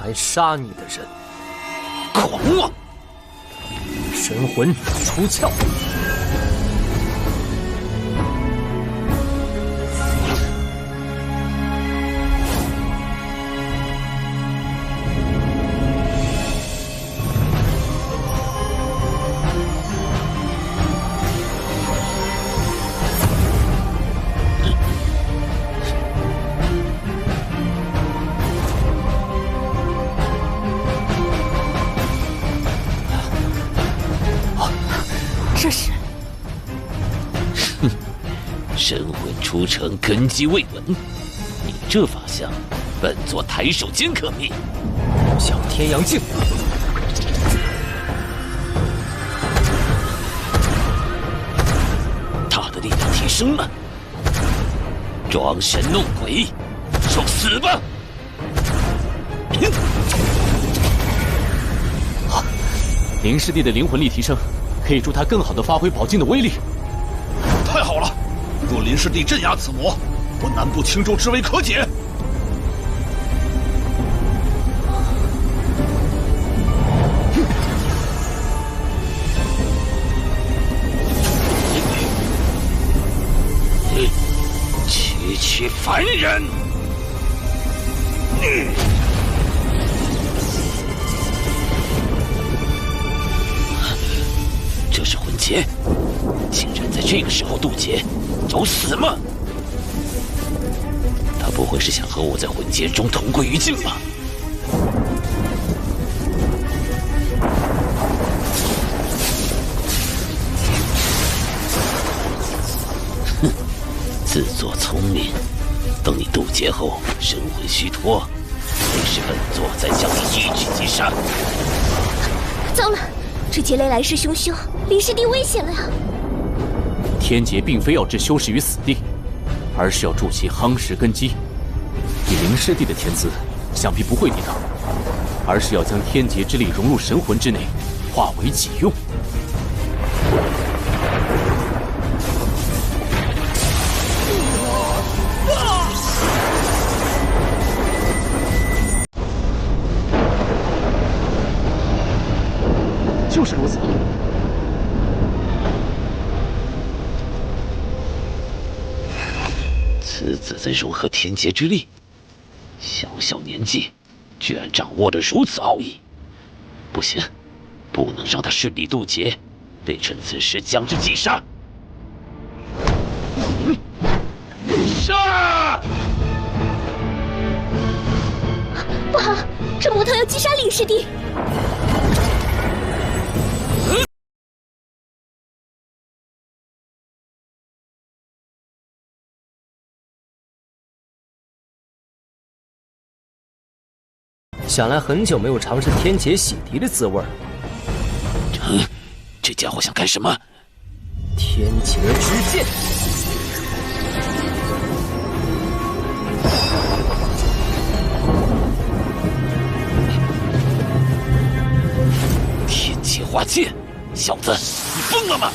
来杀你的人，狂妄！神魂出窍。这是，神魂出城，根基未稳。你这法相，本座抬手间可灭。小天阳镜，他的力量提升了。装神弄鬼，受死吧！灵师弟的灵魂力提升，可以助他更好地发挥宝镜的威力。太好了！若林师弟镇压此魔，我南部青州之围可解。区区凡人！这是魂结，竟然在这个时候渡劫，找死吗？他不会是想和我在魂结中同归于尽吧？哼，自作聪明，等你渡劫后神魂虚脱，会是本座再将你一举击杀。糟了！这劫雷来势汹汹，林师弟危险了呀！天劫并非要置修士于死地，而是要助其夯实根基。以灵师弟的天资，想必不会抵挡，而是要将天劫之力融入神魂之内，化为己用。就是如此。此子在融合天劫之力，小小年纪，居然掌握了如此奥义。不行，不能让他顺利渡劫，得趁此时将之击杀。杀！不好，这魔头要击杀林师弟！想来很久没有尝试天劫洗涤的滋味了。这家伙想干什么？天劫之剑！天劫化剑，小子，你疯了吗？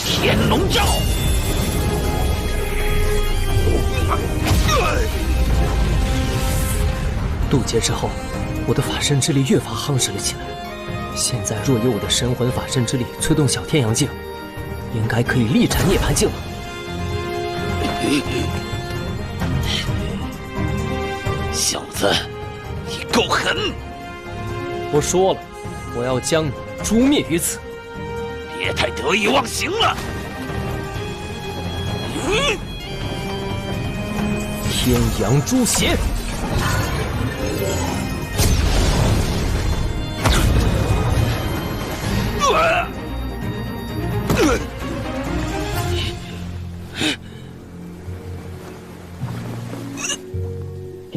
天龙罩！渡劫之后，我的法身之力越发夯实了起来。现在若有我的神魂法身之力催动小天阳镜，应该可以力斩涅槃镜了。小子，你够狠！我说了，我要将你诛灭于此。别太得意忘形了！天阳诛邪！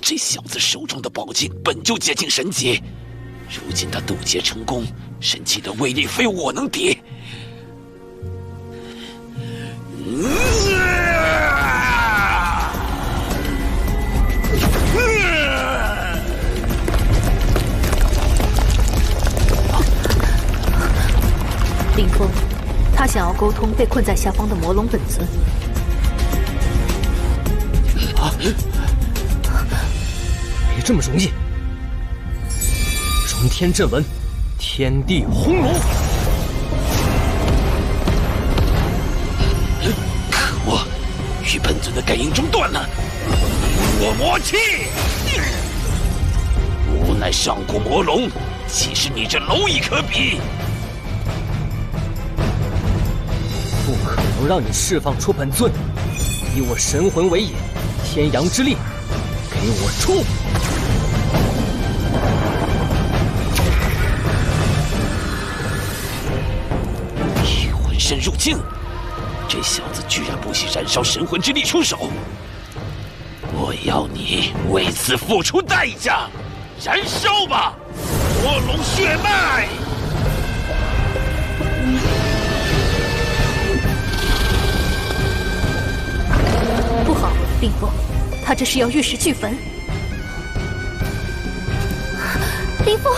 这小子手中的宝镜本就接近神级，如今他渡劫成功，神器的威力非我能敌。林峰，他想要沟通被困在下方的魔龙本尊。没这么容易！融天震纹，天地轰龙！可恶，与本尊的感应中断了，我魔气！无奈上古魔龙，岂是你这蝼蚁可比？不可能让你释放出本尊！以我神魂为引，天阳之力，给我出！御魂身入境，这小子居然不惜燃烧神魂之力出手！我要你为此付出代价！燃烧吧，魔龙血脉！不好，林峰，他这是要玉石俱焚。林峰，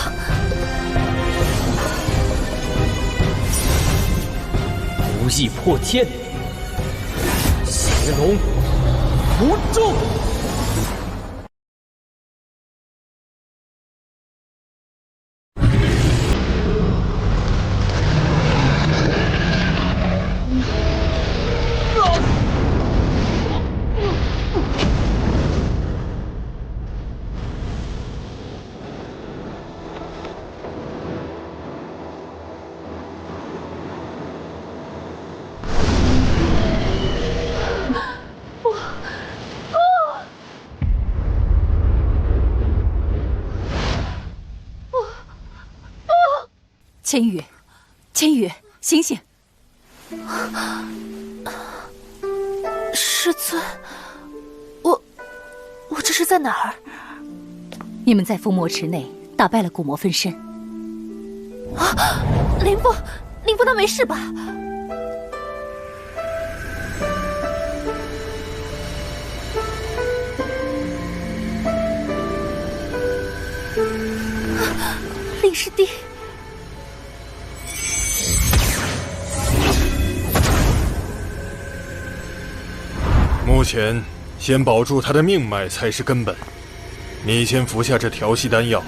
无意破天，邪龙不中。千羽，千羽，醒醒！师尊，我这是在哪儿？你们在封魔池内打败了古魔分身。啊，林峰，他没事吧？林师弟。目前，先保住他的命脉才是根本。你先服下这调息丹药，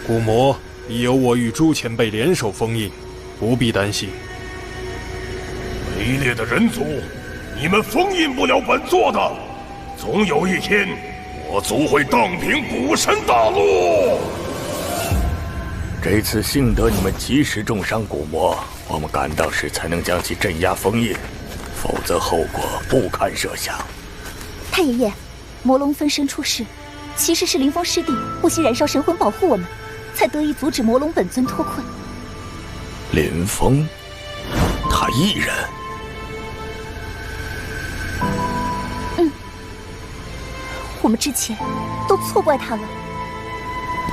古魔已由我与朱前辈联手封印，不必担心。卑劣的人族，你们封印不了本座的，总有一天，我族会荡平古神大陆。这次幸得你们及时重伤古魔，我们赶到时才能将其镇压封印。否则后果不堪设想。太爷爷，魔龙分身出事，其实是林峰师弟不惜燃烧神魂保护我们，才得以阻止魔龙本尊脱困。林峰，他一人？我们之前都错怪他了。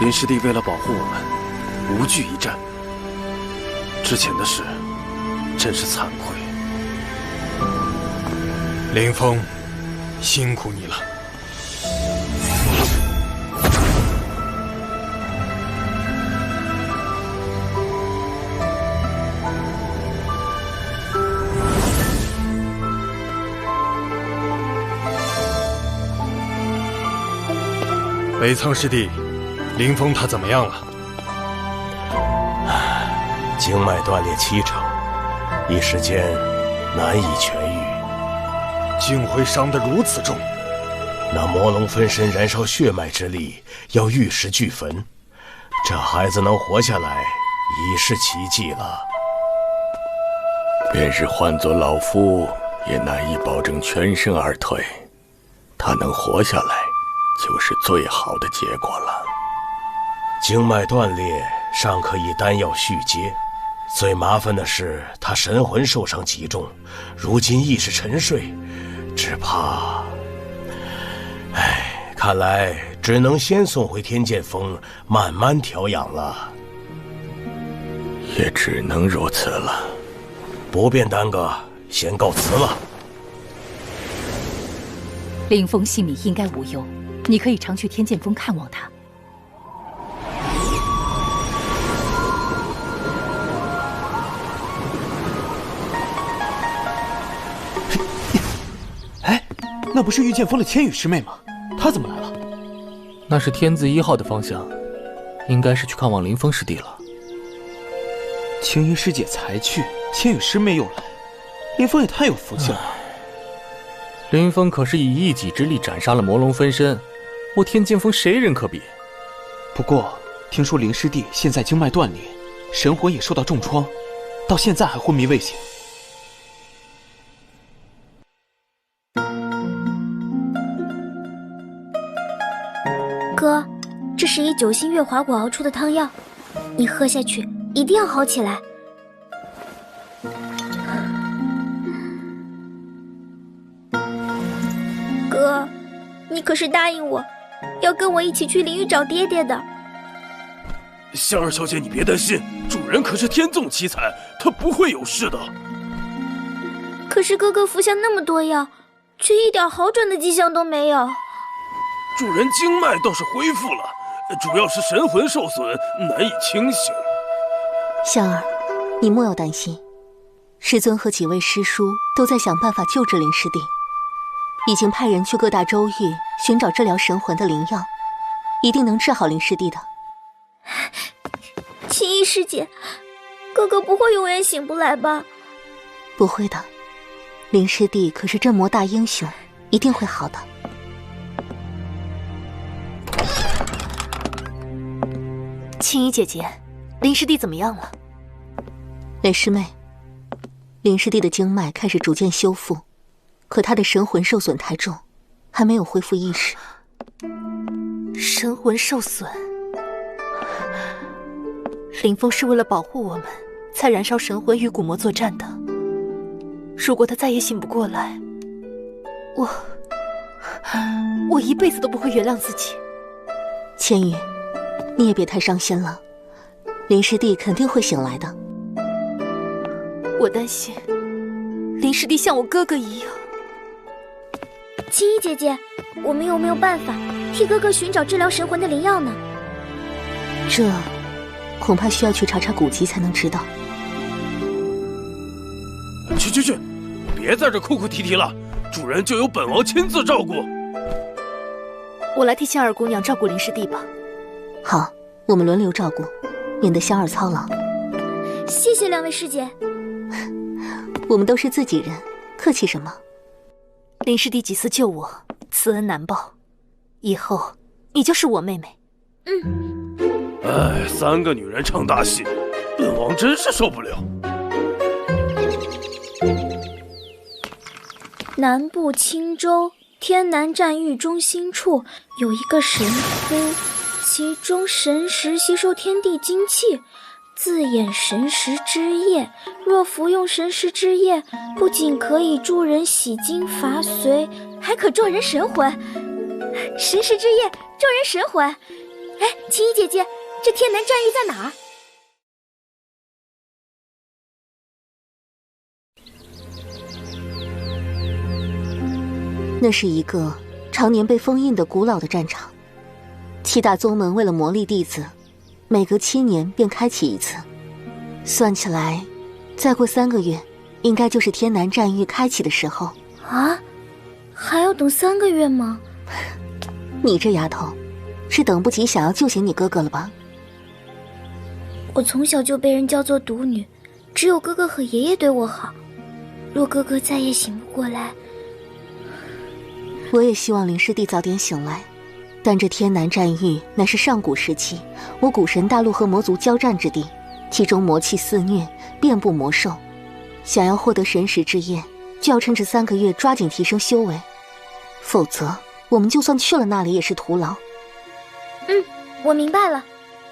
林师弟为了保护我们，无惧一战。之前的事，真是惭愧。林峰，辛苦你了。北苍师弟，林峰他怎么样了？经脉断裂7成，一时间难以痊愈。竟会伤得如此重？那魔龙分身燃烧血脉之力，要玉石俱焚。这孩子能活下来，已是奇迹了。便是换作老夫，也难以保证全身而退。他能活下来，就是最好的结果了。经脉断裂尚可以丹药续接，最麻烦的是，他神魂受伤极重，如今意识沉睡，只怕……看来只能先送回天剑峰，慢慢调养了。也只能如此了。不便耽搁，先告辞了。林峰性命应该无忧，你可以常去天剑峰看望他。哎，那不是御剑峰的天宇师妹吗？她怎么来了？那是天字1号的方向，应该是去看望林峰师弟了。青衣师姐才去，天宇师妹又来，林峰也太有福气了。林峰可是以一己之力斩杀了魔龙分身，我天剑峰谁人可比？不过听说林师弟现在经脉断裂，神魂也受到重创，到现在还昏迷未醒。哥，这是以9星月华果熬出的汤药，你喝下去一定要好起来。哥，你可是答应我，要跟我一起去灵域找爹爹的。香儿小姐，你别担心，主人可是天纵奇才，他不会有事的。可是哥哥服下那么多药，却一点好转的迹象都没有。主人经脉倒是恢复了，主要是神魂受损，难以清醒。香儿，你莫要担心，师尊和几位师叔都在想办法救治林师弟，已经派人去各大州域寻找治疗神魂的灵药，一定能治好林师弟的。青衣师姐，哥哥不会永远醒不来吧？不会的，林师弟可是镇魔大英雄，一定会好的。青衣姐姐，林师弟怎么样了？雷师妹，林师弟的经脉开始逐渐修复，可他的神魂受损太重，还没有恢复意识。神魂受损，林峰是为了保护我们，才燃烧神魂与古魔作战的。如果他再也醒不过来，我一辈子都不会原谅自己。千羽，你也别太伤心了，林师弟肯定会醒来的。我担心林师弟像我哥哥一样。青衣姐姐，我们有没有办法替哥哥寻找治疗神魂的灵药呢？这恐怕需要去查查古籍才能知道。去，别在这哭哭啼啼了，主人就由本王亲自照顾。我来替香儿姑娘照顾林师弟吧。好，我们轮流照顾，免得香儿操劳。谢谢两位师姐。我们都是自己人，客气什么？林师弟几次救我，慈恩难报，以后你就是我妹妹。3个女人唱大戏，本王真是受不了。南部青州天南战域中心处有一个神窟，其中神石吸收天地精气，自衍神石之液。若服用神石之液，不仅可以助人洗精伐髓，还可助人神魂。神石之液助人神魂。哎，青衣姐姐，这天南战域在哪儿？那是一个常年被封印的古老的战场，7大宗门为了磨砺弟子，每隔7年便开启一次。算起来，再过3个月，应该就是天南战域开启的时候。啊？还要等3个月吗？你这丫头，是等不及想要救醒你哥哥了吧？我从小就被人叫做独女，只有哥哥和爷爷对我好。若哥哥再也醒不过来，我也希望林师弟早点醒来，但这天南战域乃是上古时期我古神大陆和魔族交战之地，其中魔气肆虐，遍布魔兽。想要获得神石之液，就要趁这3个月抓紧提升修为，否则我们就算去了那里也是徒劳。我明白了，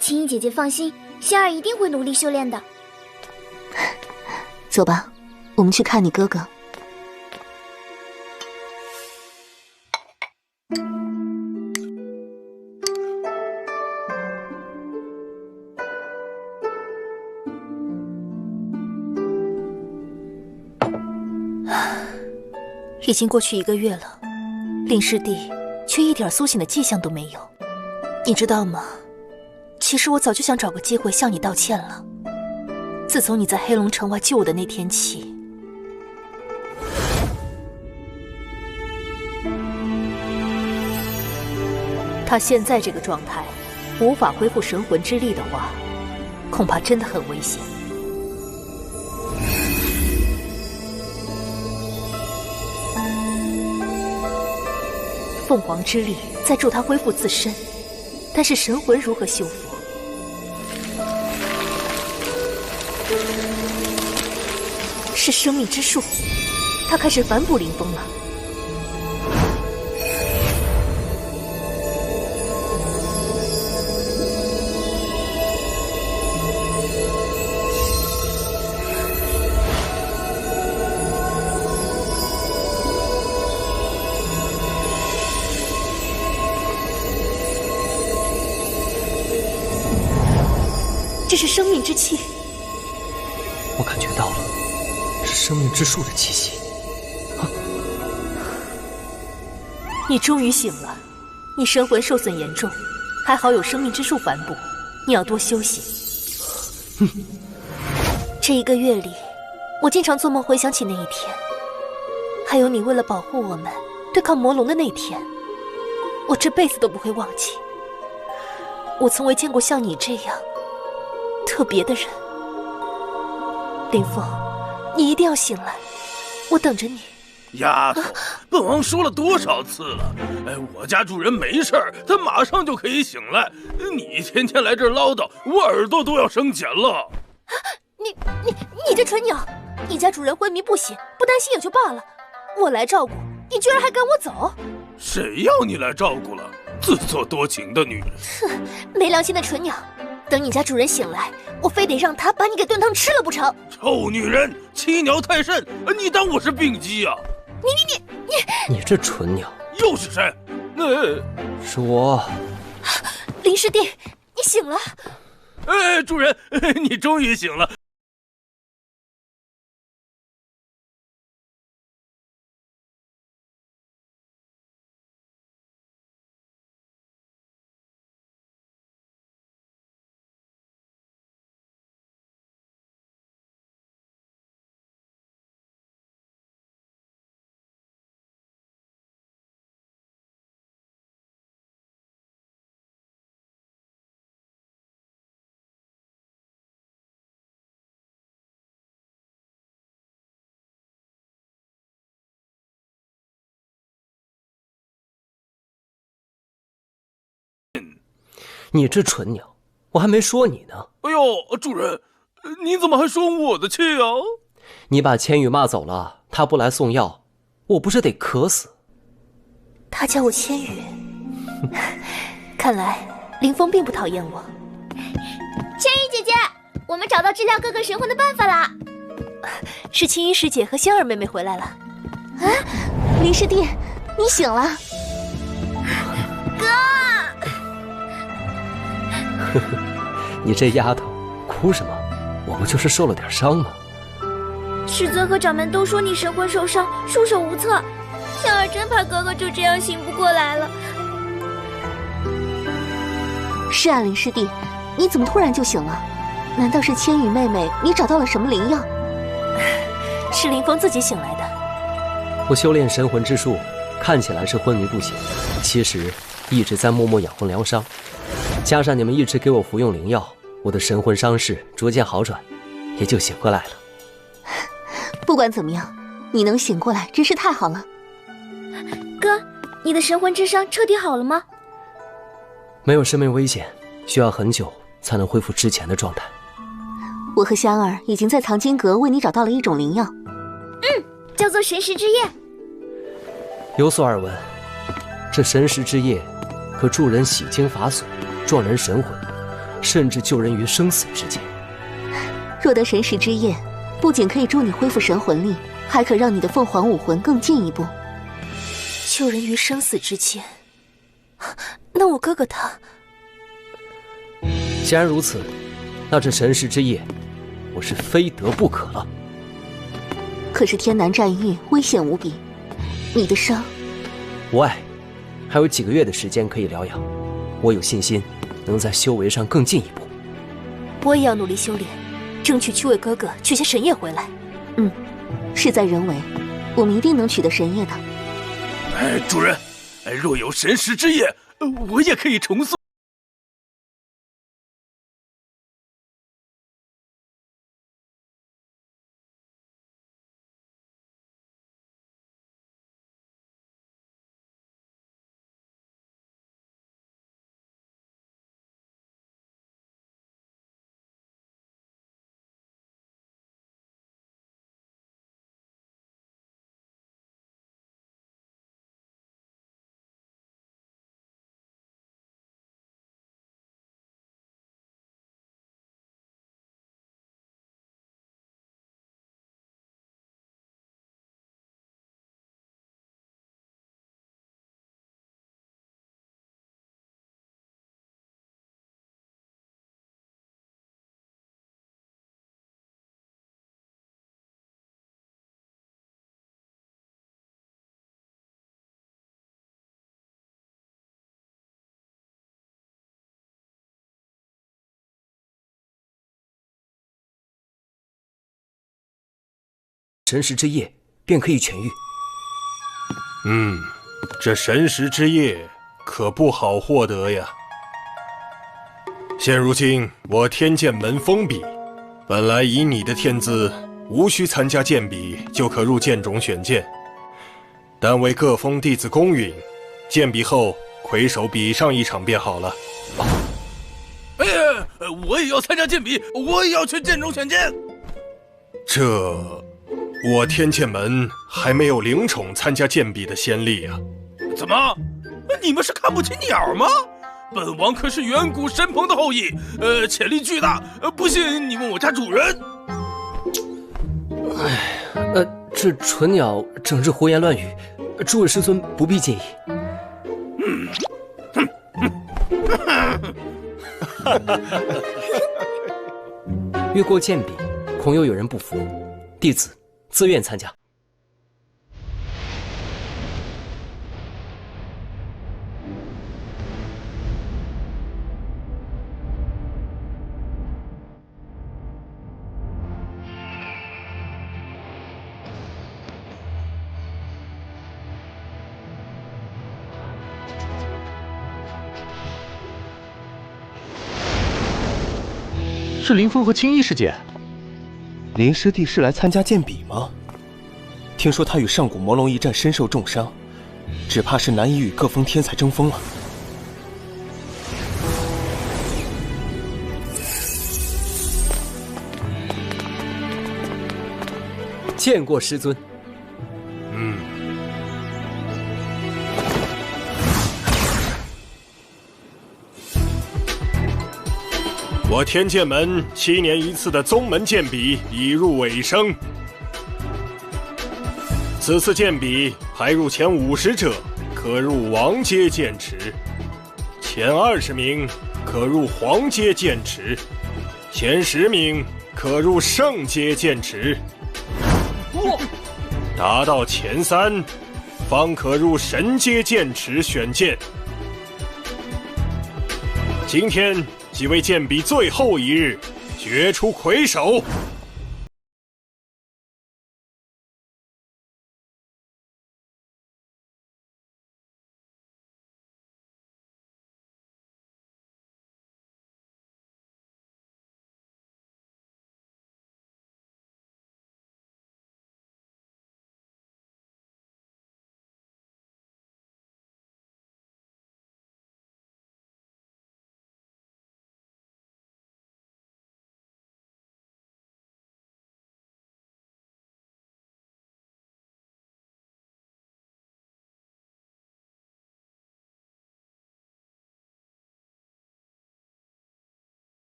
青衣姐姐放心，仙儿一定会努力修炼的。走吧，我们去看你哥哥。已经过去1个月了，林师弟却一点苏醒的迹象都没有。你知道吗？其实我早就想找个机会向你道歉了。自从你在黑龙城外救我的那天起，他现在这个状态，无法恢复神魂之力的话，恐怕真的很危险。凤凰之力在助他恢复自身，但是神魂如何修复？是生命之树，他开始反哺林峰了。这是生命之气，我感觉到了，是生命之树的气息。你终于醒了，你神魂受损严重，还好有生命之树反哺，你要多休息。这1个月里，我经常做梦回想起那一天，还有你为了保护我们对抗魔龙的那天，我这辈子都不会忘记。我从未见过像你这样特别的人。林峰，你一定要醒来，我等着你。丫头，本王说了多少次了？我家主人没事儿，他马上就可以醒来。你天天来这儿唠叨，我耳朵都要生茧了。你这蠢鸟！你家主人昏迷不醒，不担心也就罢了，我来照顾，你居然还赶我走！谁要你来照顾了？自作多情的女人！哼，没良心的蠢鸟！等你家主人醒来，我非得让他把你给炖汤吃了不成！臭女人，欺鸟太甚！你当我是病鸡呀？你这蠢鸟！又是谁？是我。林师弟，你醒了！主人，你终于醒了。你这蠢鸟，我还没说你呢。哎呦，主人，你怎么还生我的气啊？你把千羽骂走了，他不来送药，我不是得渴死？他叫我千羽，看来林峰并不讨厌我。千羽姐姐，我们找到治疗哥哥神魂的办法啦！是青衣师姐和仙儿妹妹回来了。啊，林师弟，你醒了。哥。你这丫头，哭什么？我不就是受了点伤吗？师尊和掌门都说你神魂受伤，束手无策。仙儿真怕哥哥就这样醒不过来了。是啊，林师弟，你怎么突然就醒了？难道是千羽妹妹你找到了什么灵药？是林峰自己醒来的。我修炼神魂之术，看起来是昏迷不醒，其实一直在默默养魂疗伤。加上你们一直给我服用灵药，我的神魂伤势逐渐好转，也就醒过来了。不管怎么样，你能醒过来真是太好了。哥，你的神魂之伤彻底好了吗？没有生命危险，需要很久才能恢复之前的状态。我和香儿已经在藏经阁为你找到了一种灵药，叫做神识之液。有所耳闻，这神识之液可助人洗精伐损，壮人神魂，甚至救人于生死之间。若得神识之液，不仅可以助你恢复神魂力，还可让你的凤凰武魂更进一步。救人于生死之间，那我哥哥他……既然如此，那这神识之液，我是非得不可了。可是天南战域危险无比，你的伤……无碍，还有几个月的时间可以疗养，我有信心能在修为上更进一步。我也要努力修炼，争取去为哥哥取些神液回来。事在人为，我们一定能取得神液的。主人，若有神识之液，我也可以重塑。神识之液便可以痊愈。这神识之液可不好获得呀。现如今我天剑门封闭，本来以你的天资，无需参加剑比就可入剑种选剑，但为各封弟子公允，剑比后魁首比上一场便好了。我也要参加剑比，我也要去剑种选剑。我天剑门还没有灵宠参加剑比的先例啊！怎么？你们是看不起鸟吗？本王可是远古神鹏的后裔，潜力巨大，不信你问我家主人。这纯鸟整日胡言乱语，诸位师尊不必介意。越过剑比，恐又有人不服，弟子自愿参加。是林峰和青衣师姐。林师弟是来参加剑比吗？听说他与上古魔龙一战身受重伤，只怕是难以与各峰天才争锋了。见过师尊。我天剑门7年一次的宗门剑比已入尾声，此次剑比排入前50者可入王阶剑池，前20名可入皇阶剑池，前10名可入圣阶剑池，达到前3方可入神阶剑池选剑。今天即为剑比最后一日，决出魁首。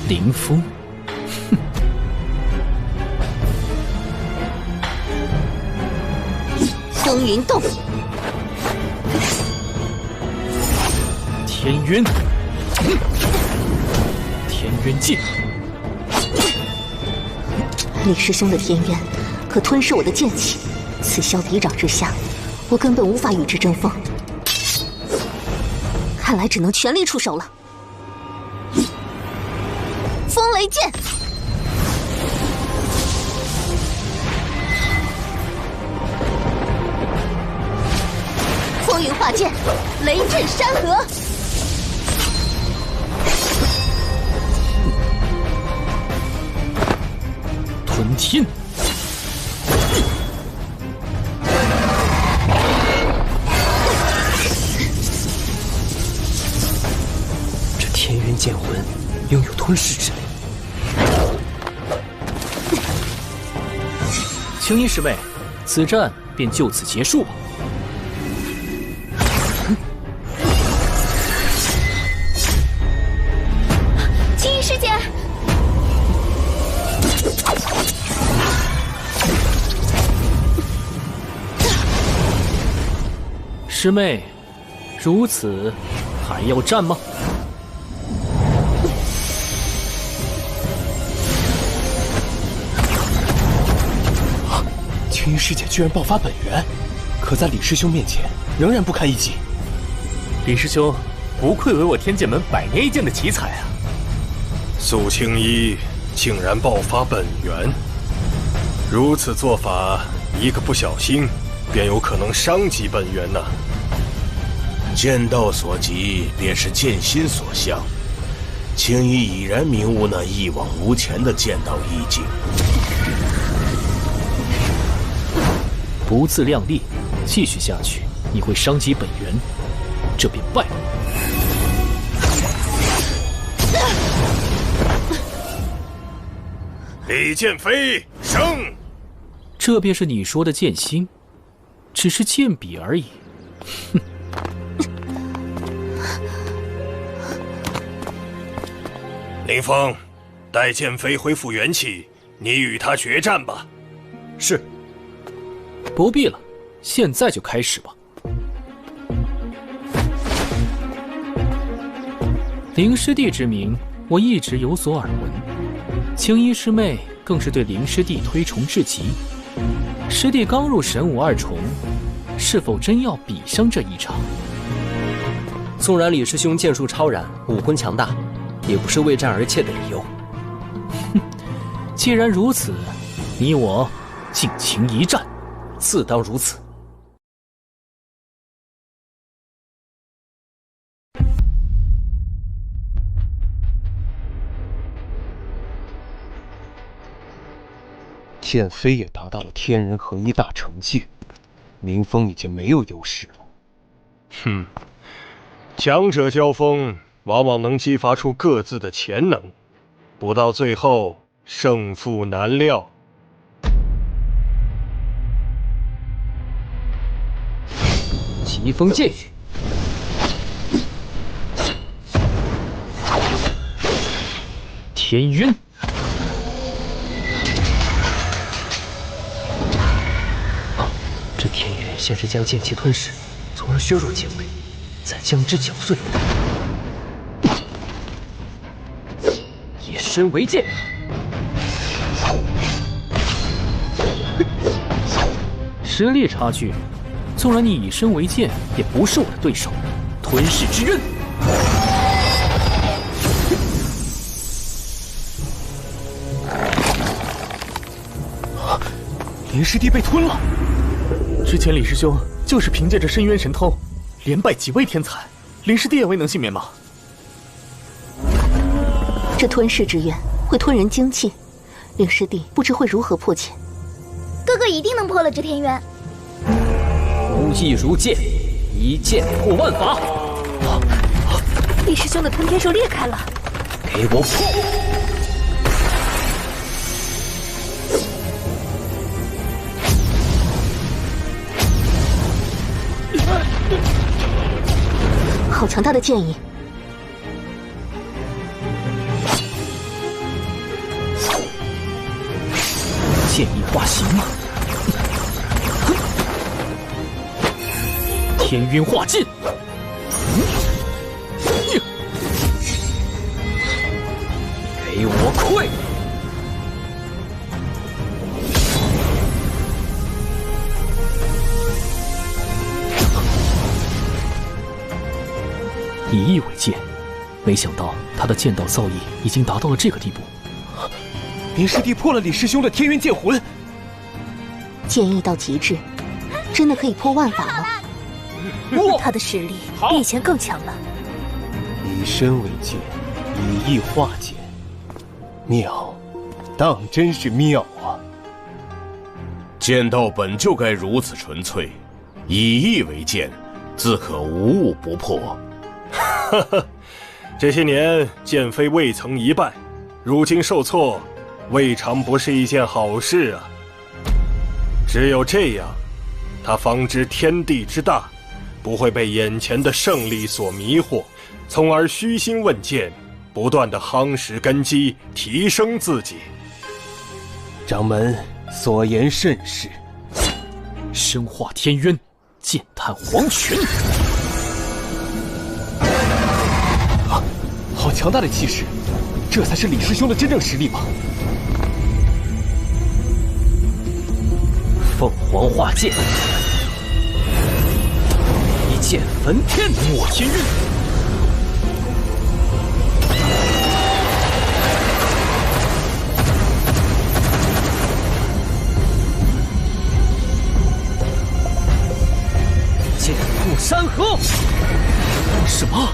林峰，哼！风云洞，天渊，天渊剑。李师兄的天渊可吞噬我的剑气，此消彼长之下，我根本无法与之争锋。看来只能全力出手了。风雷剑，风云化剑，雷震山河。吞天，这天渊剑魂拥有吞噬之力。青衣师妹，此战便就此结束吧。青衣师姐，师妹，如此还要战吗？青衣师姐居然爆发本源，可在李师兄面前仍然不堪一击。李师兄，不愧为我天剑门100年一见的奇才啊！素青衣竟然爆发本源，如此做法，一个不小心，便有可能伤及本源呐。剑道所及，便是剑心所向。青衣已然明悟那一往无前的剑道意境。不自量力，继续下去，你会伤及本源，这便败了。李剑飞胜，这便是你说的剑心，只是剑笔而已。哼！林峰，待剑飞恢复元气，你与他决战吧。是。不必了，现在就开始吧。林师弟之名，我一直有所耳闻。青衣师妹更是对林师弟推崇至极。师弟刚入神武2重，是否真要比上这一场？纵然李师兄剑术超然，武魂强大，也不是为战而怯的理由。哼，既然如此，你我尽情一战。自当如此。剑飞也达到了天人合一大成界，林峰已经没有优势了。哼，强者交锋往往能激发出各自的潜能，不到最后胜负难料。疾风剑雨，天渊，这天渊先是将剑气吞噬，从而削弱剑威，再将之搅碎，以身为剑。实力差距，纵然你以身为剑，也不是我的对手。吞噬之刃，林师弟被吞了。之前李师兄就是凭借着深渊神通，连败几位天才，林师弟也未能幸免吗？这吞噬之刃会吞人精气，林师弟不知会如何破解。哥哥一定能破了这天渊。无意如剑，一剑破万法。李师兄的吞天兽裂开了，给我破！好强大的剑意！化形吗？天晕化尽。给我溃！以意为剑，没想到他的剑道造诣已经达到了这个地步。林师弟破了李师兄的天渊剑魂，剑意到极致，真的可以破万法吗？他的实力比以前更强了。以身为剑，以意化剑，妙，当真是妙啊！剑道本就该如此纯粹，以意为剑，自可无物不破。哈哈，这些年剑妃未曾一败，如今受挫，未尝不是一件好事啊。只有这样，他方知天地之大，不会被眼前的胜利所迷惑，从而虚心问剑，不断地夯实根基，提升自己。掌门所言甚是。身化天渊，剑探黄泉。好强大的气势，这才是李师兄的真正实力吧？凤凰化剑，一剑焚天，抹天晕。剑破山河。什么？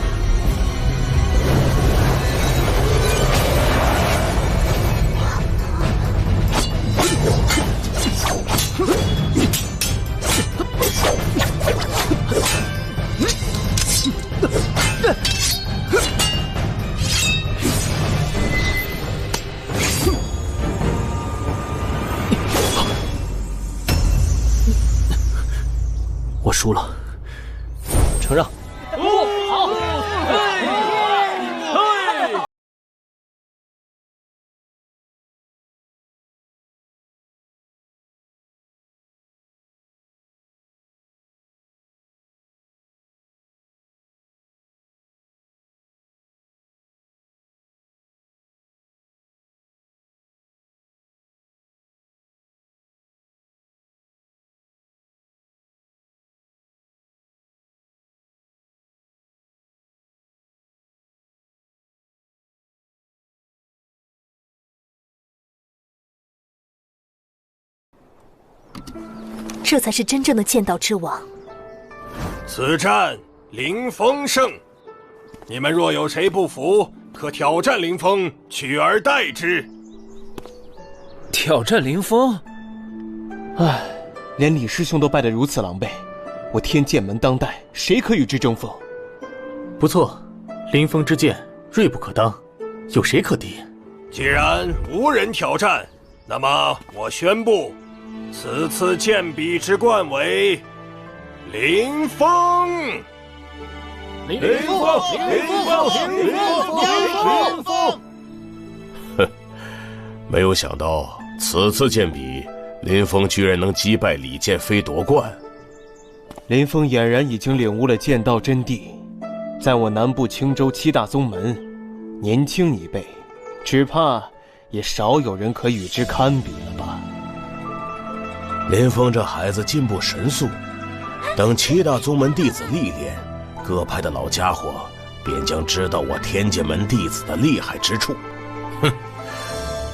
我输了，承让。好。这才是真正的剑道之王。此战凌风胜，你们若有谁不服，可挑战凌风，取而代之。挑战凌风？唉，连李师兄都败得如此狼狈，我天剑门当代，谁可与之争锋？不错，凌风之剑锐不可当，有谁可敌？既然无人挑战，那么我宣布，此次剑比之冠为凌风。凌风！哼，没有想到此次剑比，林峰居然能击败李剑飞夺冠。林峰俨然已经领悟了剑道真谛，在我南部青州7大宗门，年轻一辈，只怕也少有人可与之堪比了吧。林峰这孩子进步神速，等7大宗门弟子历练，各派的老家伙便将知道我天剑门弟子的厉害之处。哼，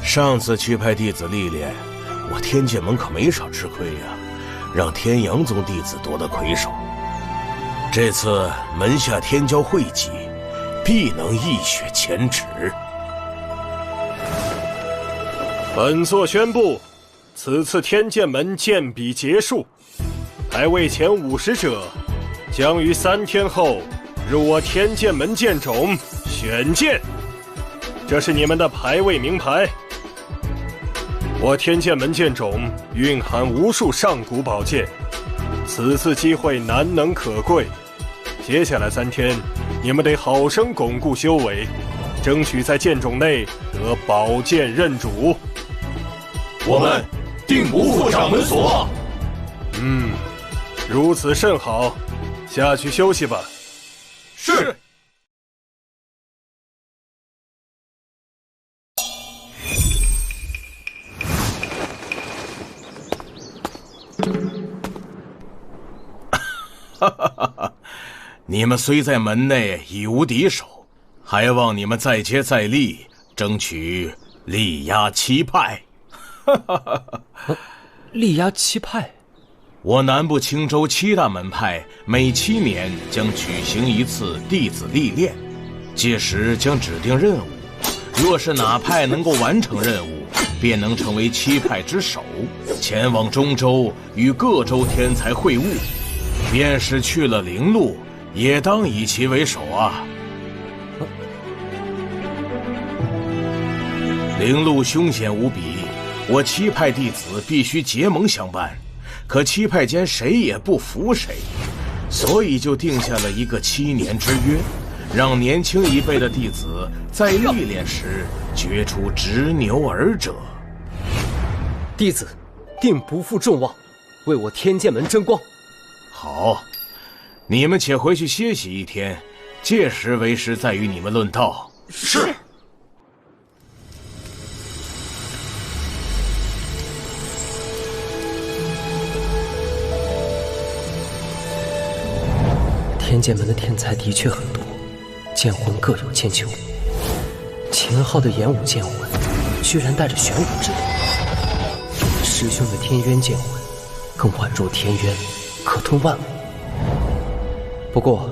上次去派弟子历练，我天剑门可没少吃亏呀，让天阳宗弟子夺得魁首。这次门下天骄汇集，必能一雪前耻。本座宣布，此次天剑门剑比结束，排位前50者将于3天后入我天剑门剑冢选剑。这是你们的排位名牌。我天剑门剑冢蕴含无数上古宝剑，此次机会难能可贵。接下来3天，你们得好生巩固修为，争取在剑冢内得宝剑认主。我们定不负掌门所望。如此甚好，下去休息吧。是。你们虽在门内已无敌手，还望你们再接再厉，争取力压七派。力压七派？我南部青州7大门派每7年将举行一次弟子历练，届时将指定任务，若是哪派能够完成任务，便能成为7派之首，前往中州与各州天才会晤。便是去了灵路，也当以其为首啊。灵路凶险无比，我7派弟子必须结盟相伴，可7派间谁也不服谁，所以就定下了一个7年之约，让年轻一辈的弟子在历练时决出执牛耳者。弟子定不负众望，为我天剑门争光。好，你们且回去歇息一天，届时为时再与你们论道。是。天剑门的天才的确很多，剑魂各有千秋。秦昊的演武剑魂居然带着玄武之力，师兄的天渊剑魂更宛若天渊，可吞万物。不过，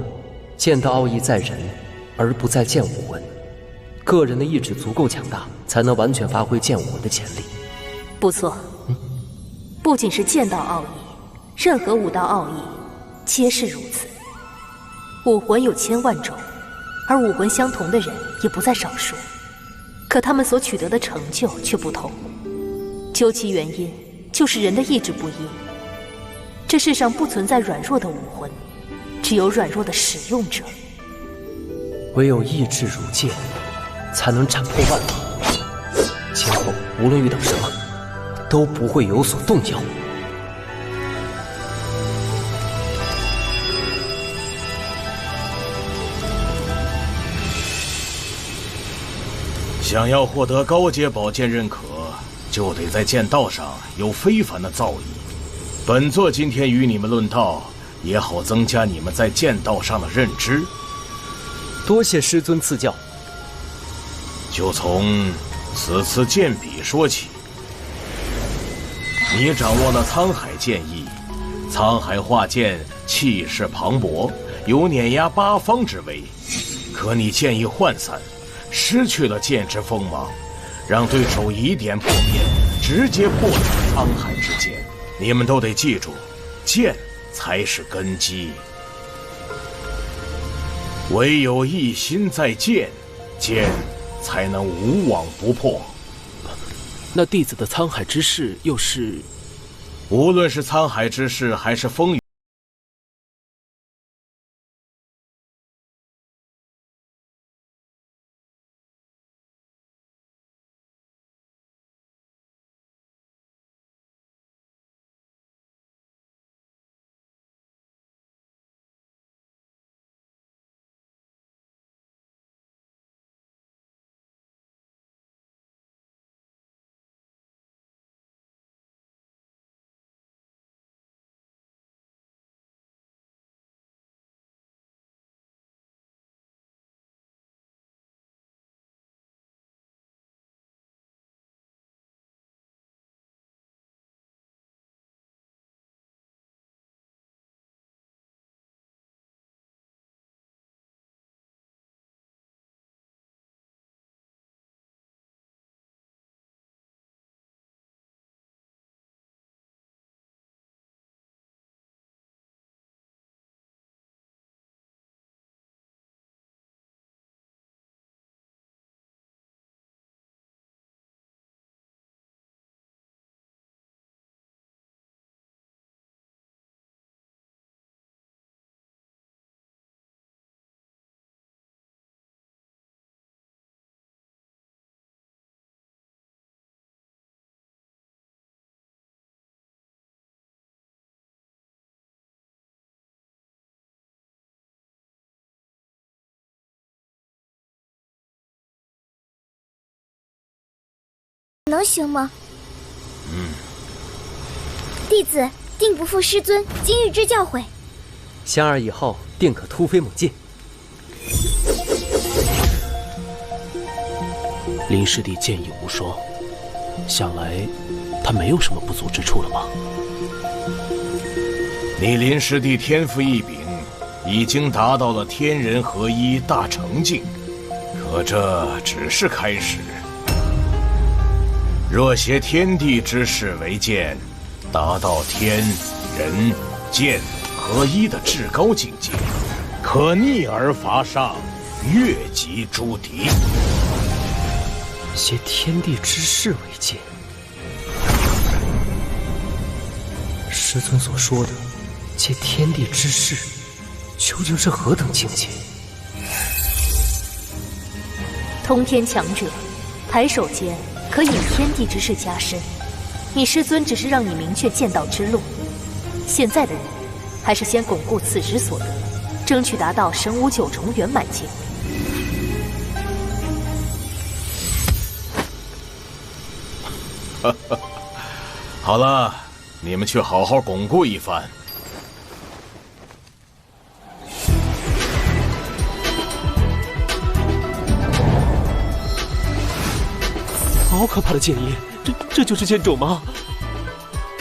剑的奥义在人，而不在剑武魂。个人的意志足够强大，才能完全发挥剑武魂的潜力。不错，不仅是剑道奥义，任何武道奥义皆是如此。武魂有1000万种，而武魂相同的人也不在少数，可他们所取得的成就却不同。究其原因，就是人的意志不一。这世上不存在软弱的武魂，只有软弱的使用者。唯有意志如剑，才能斩破万法。今后无论遇到什么，都不会有所动摇。想要获得高阶宝剑认可，就得在剑道上有非凡的造诣。本座今天与你们论道，也好增加你们在剑道上的认知。多谢师尊赐教。就从此次剑笔说起。你掌握了沧海剑意，沧海化剑气势磅礴，有碾压8方之威。可你剑意涣散，失去了剑之锋芒，让对手以点破面，直接破了沧海之剑。你们都得记住，剑才是根基。唯有一心在剑，剑才能无往不破。那弟子的沧海之事又是？无论是沧海之事，还是风雨。能行吗？弟子定不负师尊今日之教诲。香儿以后定可突飞猛进。林师弟剑艺无双，想来他没有什么不足之处了吧？你林师弟天赋异禀，已经达到了天人合一大成境，可这只是开始。若携天地之势为鉴，达到天人剑合一的至高境界，可逆而伐上，越级诸敌。携天地之势为鉴，师尊所说的借天地之势，究竟是何等境界？通天强者，抬手间可引天地之势加深。你师尊只是让你明确剑道之路，现在的人还是先巩固此时所得，争取达到神武九重圆满境。好了，你们去好好巩固一番。好可怕的剑意，这就是剑种吗？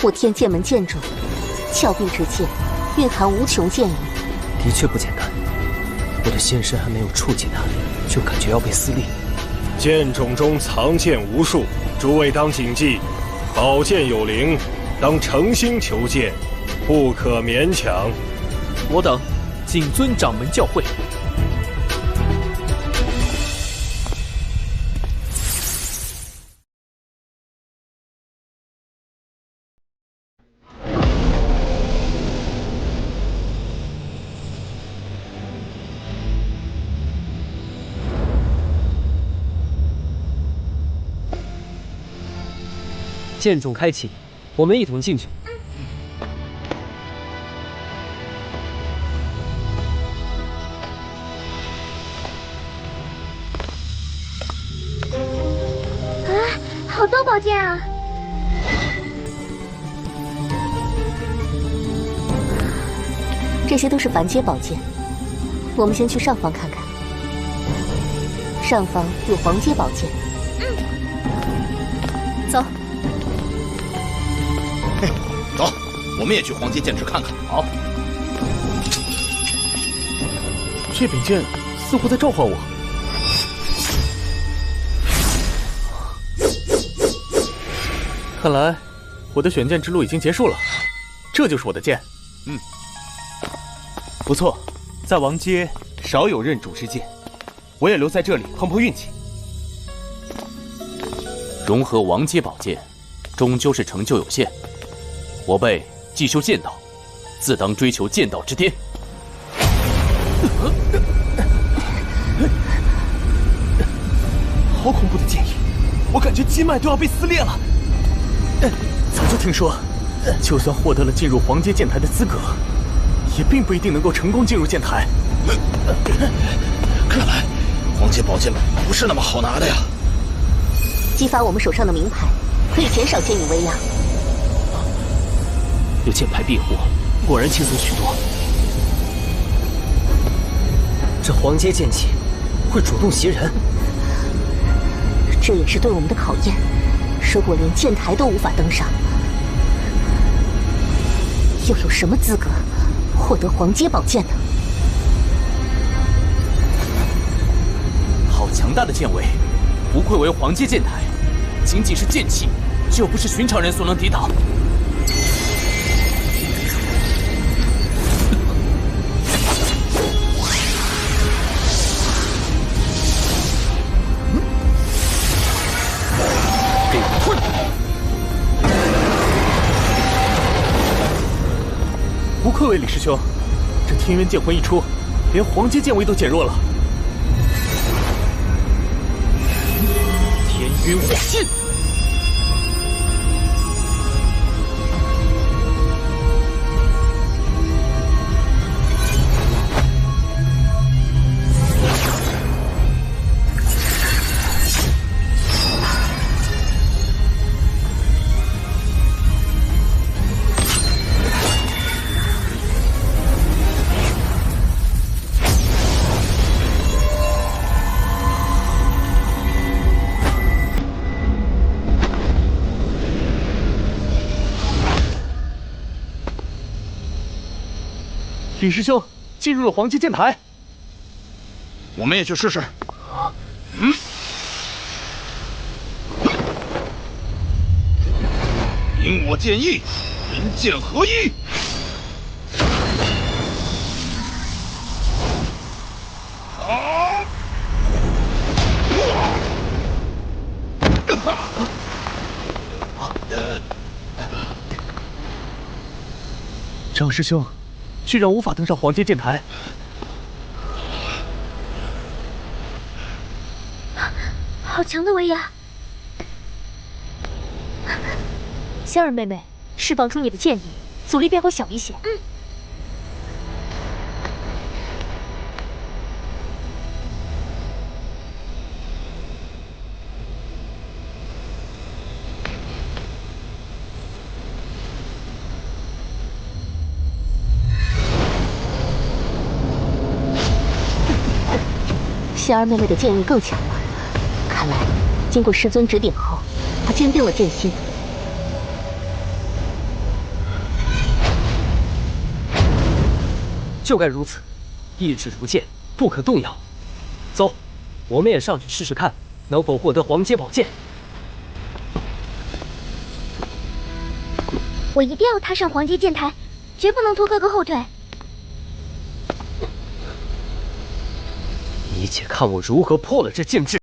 我天剑门剑种，峭壁之剑，蕴含无穷剑意，的确不简单。我的仙身还没有触及它，就感觉要被撕裂。剑种中藏剑无数，诸位当谨记，宝剑有灵，当诚心求剑，不可勉强。我等谨遵掌门教诲。剑种开启，我们一同进去。啊，好多宝剑啊！这些都是凡阶宝剑，我们先去上方看看。上方有黄阶宝剑。走。嘿，走，我们也去黄阶剑池看看。好。这柄剑似乎在召唤我。看来我的选剑之路已经结束了，这就是我的剑。不错，在王阶少有认主之剑，我也留在这里碰碰运气。融合王阶宝剑，终究是成就有限。我辈既修剑道，自当追求剑道之巅。好恐怖的剑意，我感觉筋脉都要被撕裂了。早就听说，就算获得了进入黄阶剑台的资格，也并不一定能够成功进入剑台。看来黄阶宝剑不是那么好拿的呀。激发我们手上的名牌，可以减少剑影微量。有剑牌庇护，果然轻松许多。这黄阶剑气会主动袭人，这也是对我们的考验。如果连剑台都无法登上，又有什么资格获得黄阶宝剑呢？好强大的剑威，不愧为黄阶剑台，仅仅是剑气，就不是寻常人所能抵挡。不愧为李师兄，这天渊剑魂一出，连黄阶剑威都减弱了。天渊火信。李师兄进入了黄阶剑台，我们也去试试。因我剑意，人剑合一。张师兄，居然无法登上黄阶剑台。好强的威压！香儿妹妹，释放出你的剑意，阻力便会小一些。仙儿妹妹的剑意更强了，看来经过师尊指点后，她坚定了剑心。就该如此，意志如剑，不可动摇。走，我们也上去试试看，能否获得黄阶宝剑。我一定要踏上黄阶剑台，绝不能拖哥哥后腿。一切看我如何破了这剑制！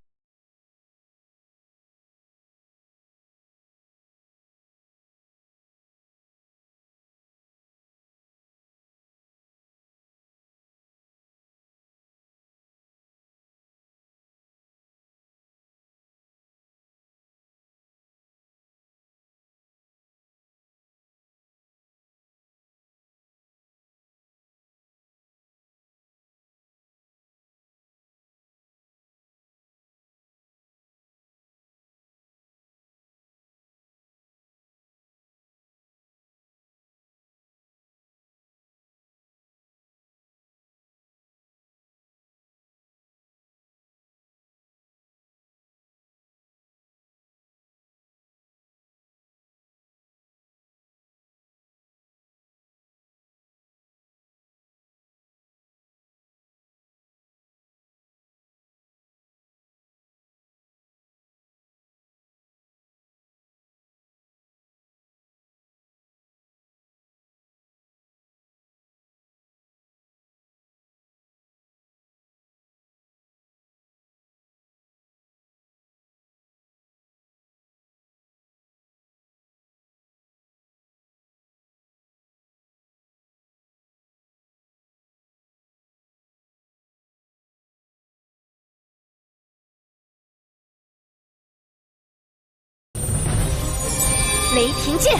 雷霆剑，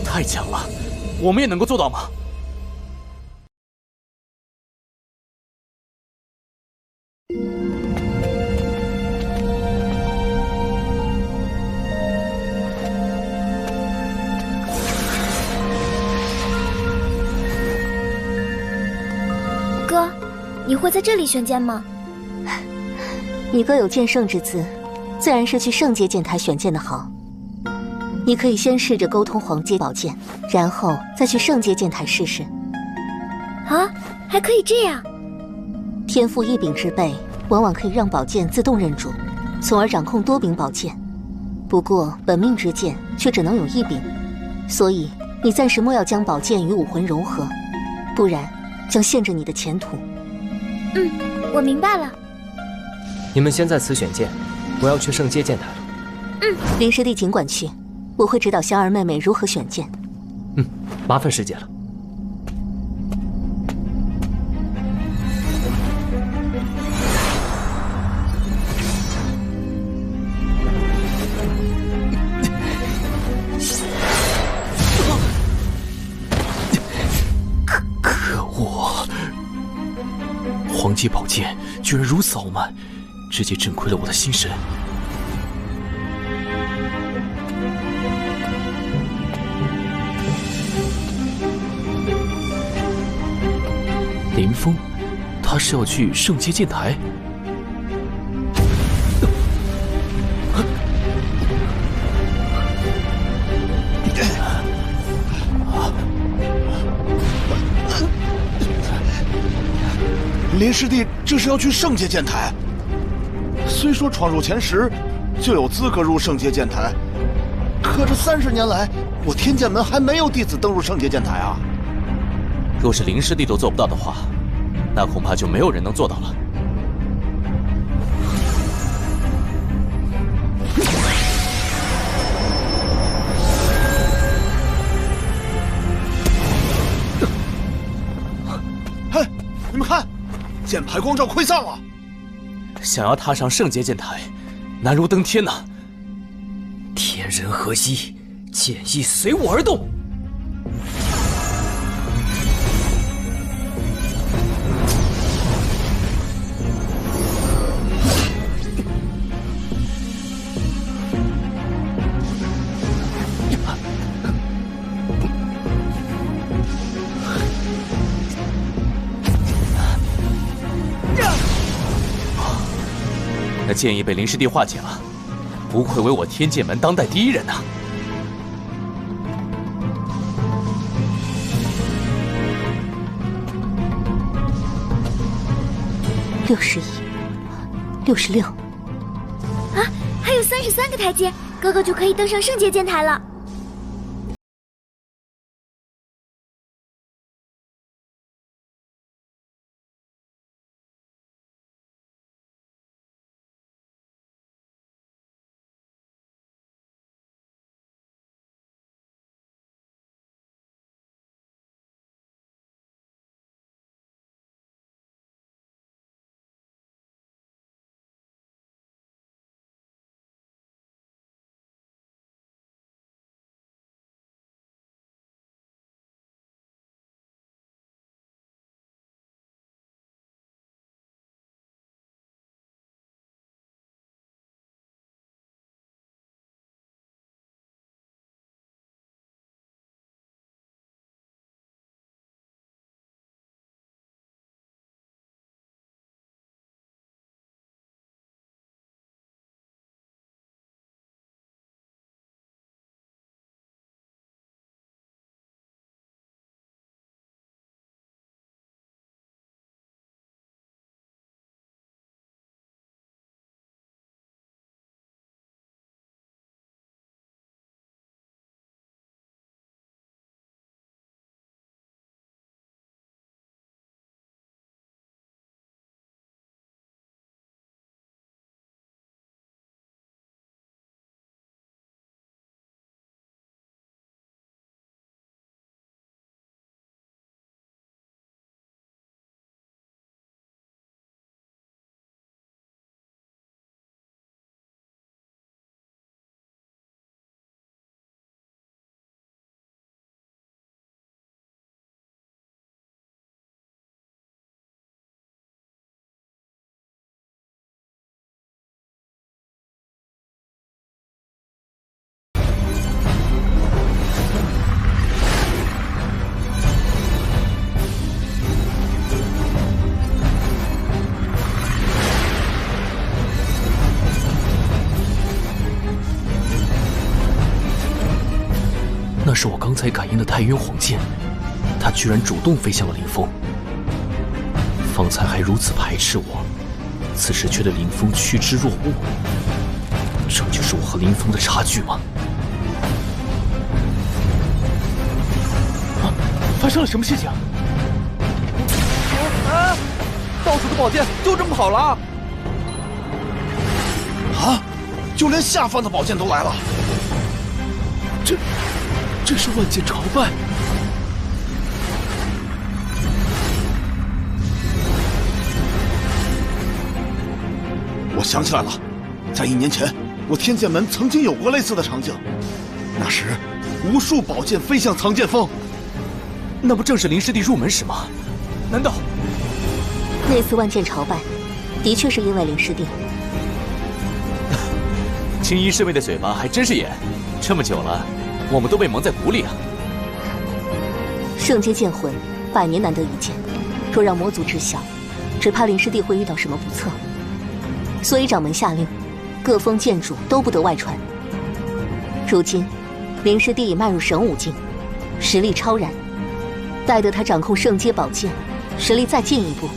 太强了！我们也能够做到吗？哥，你会在这里选剑吗？你哥有剑圣之资，自然是去圣阶剑台选剑的好。你可以先试着沟通黄阶宝剑，然后再去圣阶剑台试试。啊，还可以这样？天赋异禀之辈，往往可以让宝剑自动认主，从而掌控多柄宝剑。不过本命之剑却只能有一柄，所以你暂时莫要将宝剑与武魂融合，不然将限制你的前途。我明白了。你们先在此选剑，我要去圣阶剑台了。林师弟尽管去。我会指导香儿妹妹如何选剑。麻烦师姐了。可恶！黄阶宝剑居然如此傲慢，直接震溃了我的心神。林峰，他是要去圣阶剑台？林师弟这是要去圣阶剑台，虽说闯入前10就有资格入圣阶剑台，可这30年来，我天剑门还没有弟子登入圣阶剑台啊！若是林师弟都做不到的话，那恐怕就没有人能做到了。嘿，你们看！剑牌光照溃散了，想要踏上圣阶剑台，难如登天呐！天人合一，剑意随我而动。那剑意被林师弟化解了，不愧为我天剑门当代第一人呐！61、66啊，还有33个台阶，哥哥就可以登上圣阶剑台了。那是我刚才感应的太渊黄剑，他居然主动飞向了林峰。方才还如此排斥我，此时却对林峰趋之若鹜，这就是我和林峰的差距吗？啊！发生了什么事情？啊！到处的宝剑就这么跑了？啊！就连下方的宝剑都来了。这是万剑朝拜。我想起来了，在1年前，我天剑门曾经有过类似的场景。那时，无数宝剑飞向藏剑峰。那不正是林师弟入门时吗？难道那次万箭朝拜，的确是因为林师弟。青衣师妹的嘴巴还真是严，这么久了，我们都被蒙在鼓里啊。圣阶剑魂，100年难得一见，若让魔族知晓，只怕林师弟会遇到什么不测。所以掌门下令，各封剑主都不得外传。如今，林师弟已迈入神武境，实力超然。待得他掌控圣阶宝剑，实力再进一步，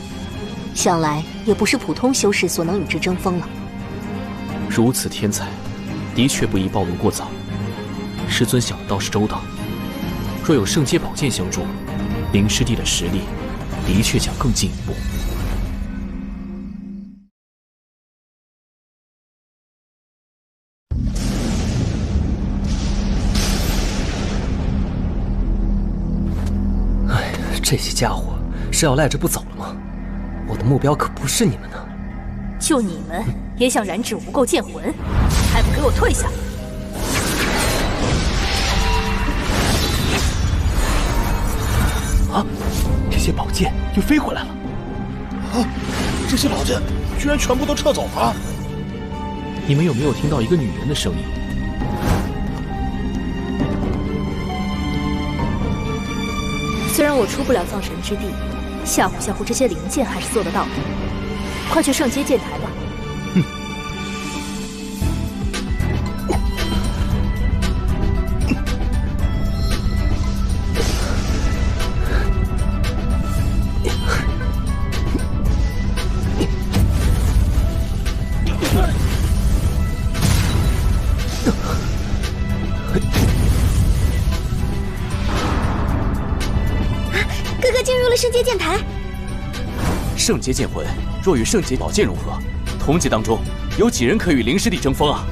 想来也不是普通修士所能与之争锋了。如此天才，的确不宜暴露过早。师尊想的倒是周到，若有圣阶宝剑相助，林师弟的实力的确将更进一步。哎，这些家伙是要赖着不走了吗？我的目标可不是你们呢。就你们也想染指无垢剑魂，还不给我退下！啊！这些宝剑又飞回来了！啊！这些宝剑居然全部都撤走了！你们有没有听到一个女人的声音？虽然我出不了葬神之地，吓唬吓唬这些灵剑还是做得到的。快去圣阶剑台吧。哥哥进入了圣阶剑台。圣阶剑魂若与圣阶宝剑融合，同级当中有几人可与灵师弟争锋啊？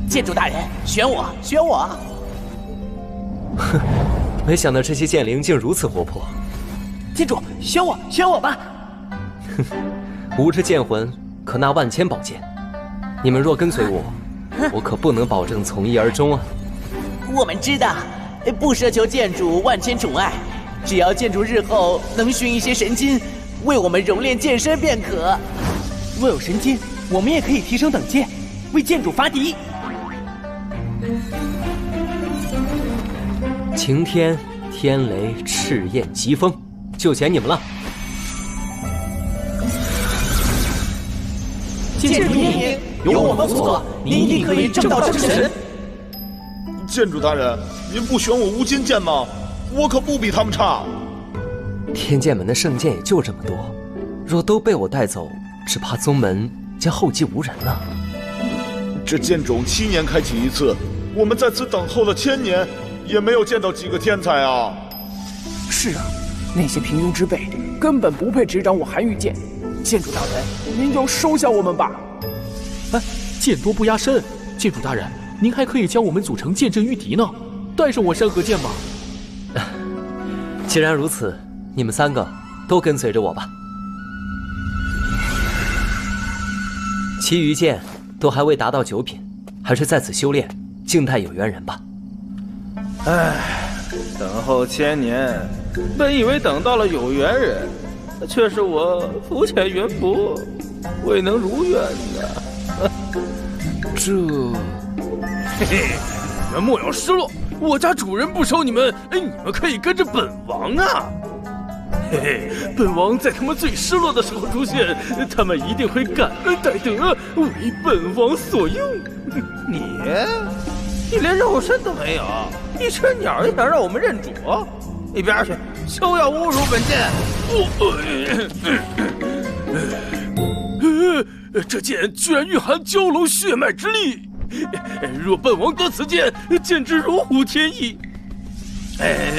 剑主大人，选我，选我！哼，没想到这些剑灵竟如此活泼。剑主，选我，选我吧！哼，无之剑魂可纳万千宝剑，你们若跟随我，我可不能保证从一而终啊。我们知道，不奢求剑主万千宠爱，只要剑主日后能寻一些神金，为我们熔炼剑身便可。若有神金，我们也可以提升等阶，为剑主伐敌。晴天、天雷、赤焰、疾风，就捡你们了。剑主英明，有我们辅佐，您一定可以正道真神。剑主大人，您不选我无金剑吗？我可不比他们差。天剑门的圣剑也就这么多，若都被我带走，只怕宗门将后继无人了。这剑种7年开启一次，我们在此等候了1000年，也没有见到几个天才啊。是啊，那些平庸之辈根本不配执掌我寒玉剑。剑主大人，您就收下我们吧。哎，剑多不压身，剑主大人，您还可以将我们组成剑阵御敌呢，带上我山河剑吧。既然如此，你们3个都跟随着我吧。其余剑都还未达到9品，还是在此修炼，静待有缘人吧。唉，等候千年，本以为等到了有缘人，却是我浮浅缘薄，未能如愿呐。嘿嘿，你们莫要失落，我家主人不收你们，你们可以跟着本王啊。嘿嘿，本王在他们最失落的时候出现，他们一定会感恩戴德，为本王所用。你连肉身都没有，一只鸟也想让我们认主？一边去，休要侮辱本剑！这剑居然蕴含蛟龙血脉之力，若本王得此剑，简直如虎添翼。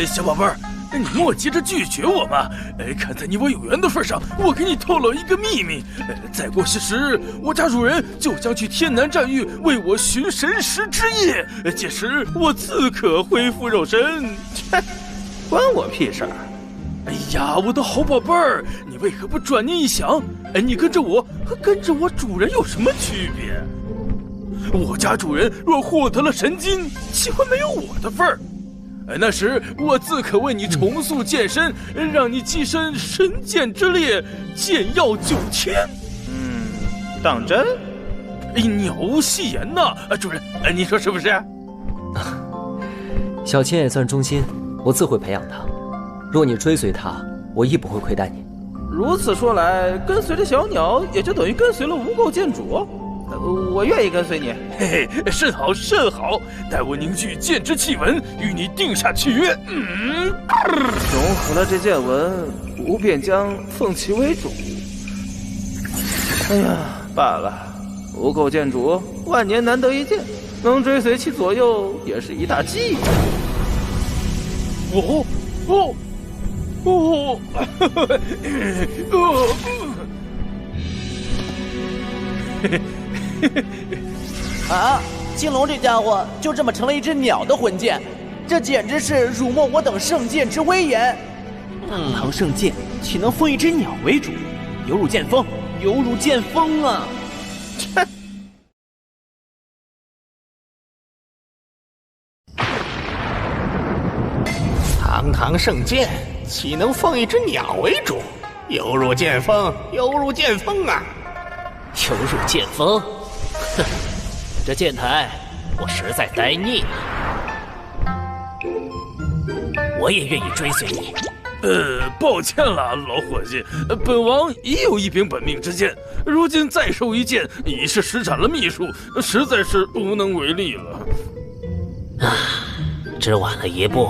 小宝贝儿，你莫急着拒绝我嘛！看在你我有缘的份上，我给你透露一个秘密。再过些时，我家主人就将去天南战域为我寻神石之液，届时我自可恢复肉身。切，关我屁事儿！哎呀，我的好宝贝儿，你为何不转念一想？你跟着我和跟着我主人有什么区别？我家主人若获得了神金，岂会没有我的份儿？那时我自可为你重塑剑身，让你跻身神剑之列，剑耀9天。当真？你毫无戏言呐，主人，你说是不是？小千也算忠心，我自会培养他。若你追随他，我亦不会亏待你。如此说来，跟随着小鸟，也就等于跟随了无垢剑主。我愿意跟随你。嘿嘿，甚好甚好，待我凝聚剑之气纹，与你定下契约。融合了这剑纹，吾便将奉其为主。哎呀，罢了，无垢剑主万年难得一见，能追随其左右也是一大技。啊！青龙这家伙就这么成了一只鸟的魂剑，这简直是辱没我等圣剑之威严。堂圣剑岂能封一只鸟为主？有辱剑锋，有辱剑锋啊！切！堂圣剑岂能奉一只鸟为主？有辱剑锋，有辱剑锋啊！有辱剑锋，哼！这剑台我实在呆腻了，我也愿意追随你。抱歉了，老伙计，本王已有一柄本命之剑，如今再收一剑，已是施展了秘术，实在是无能为力了。只晚了一步，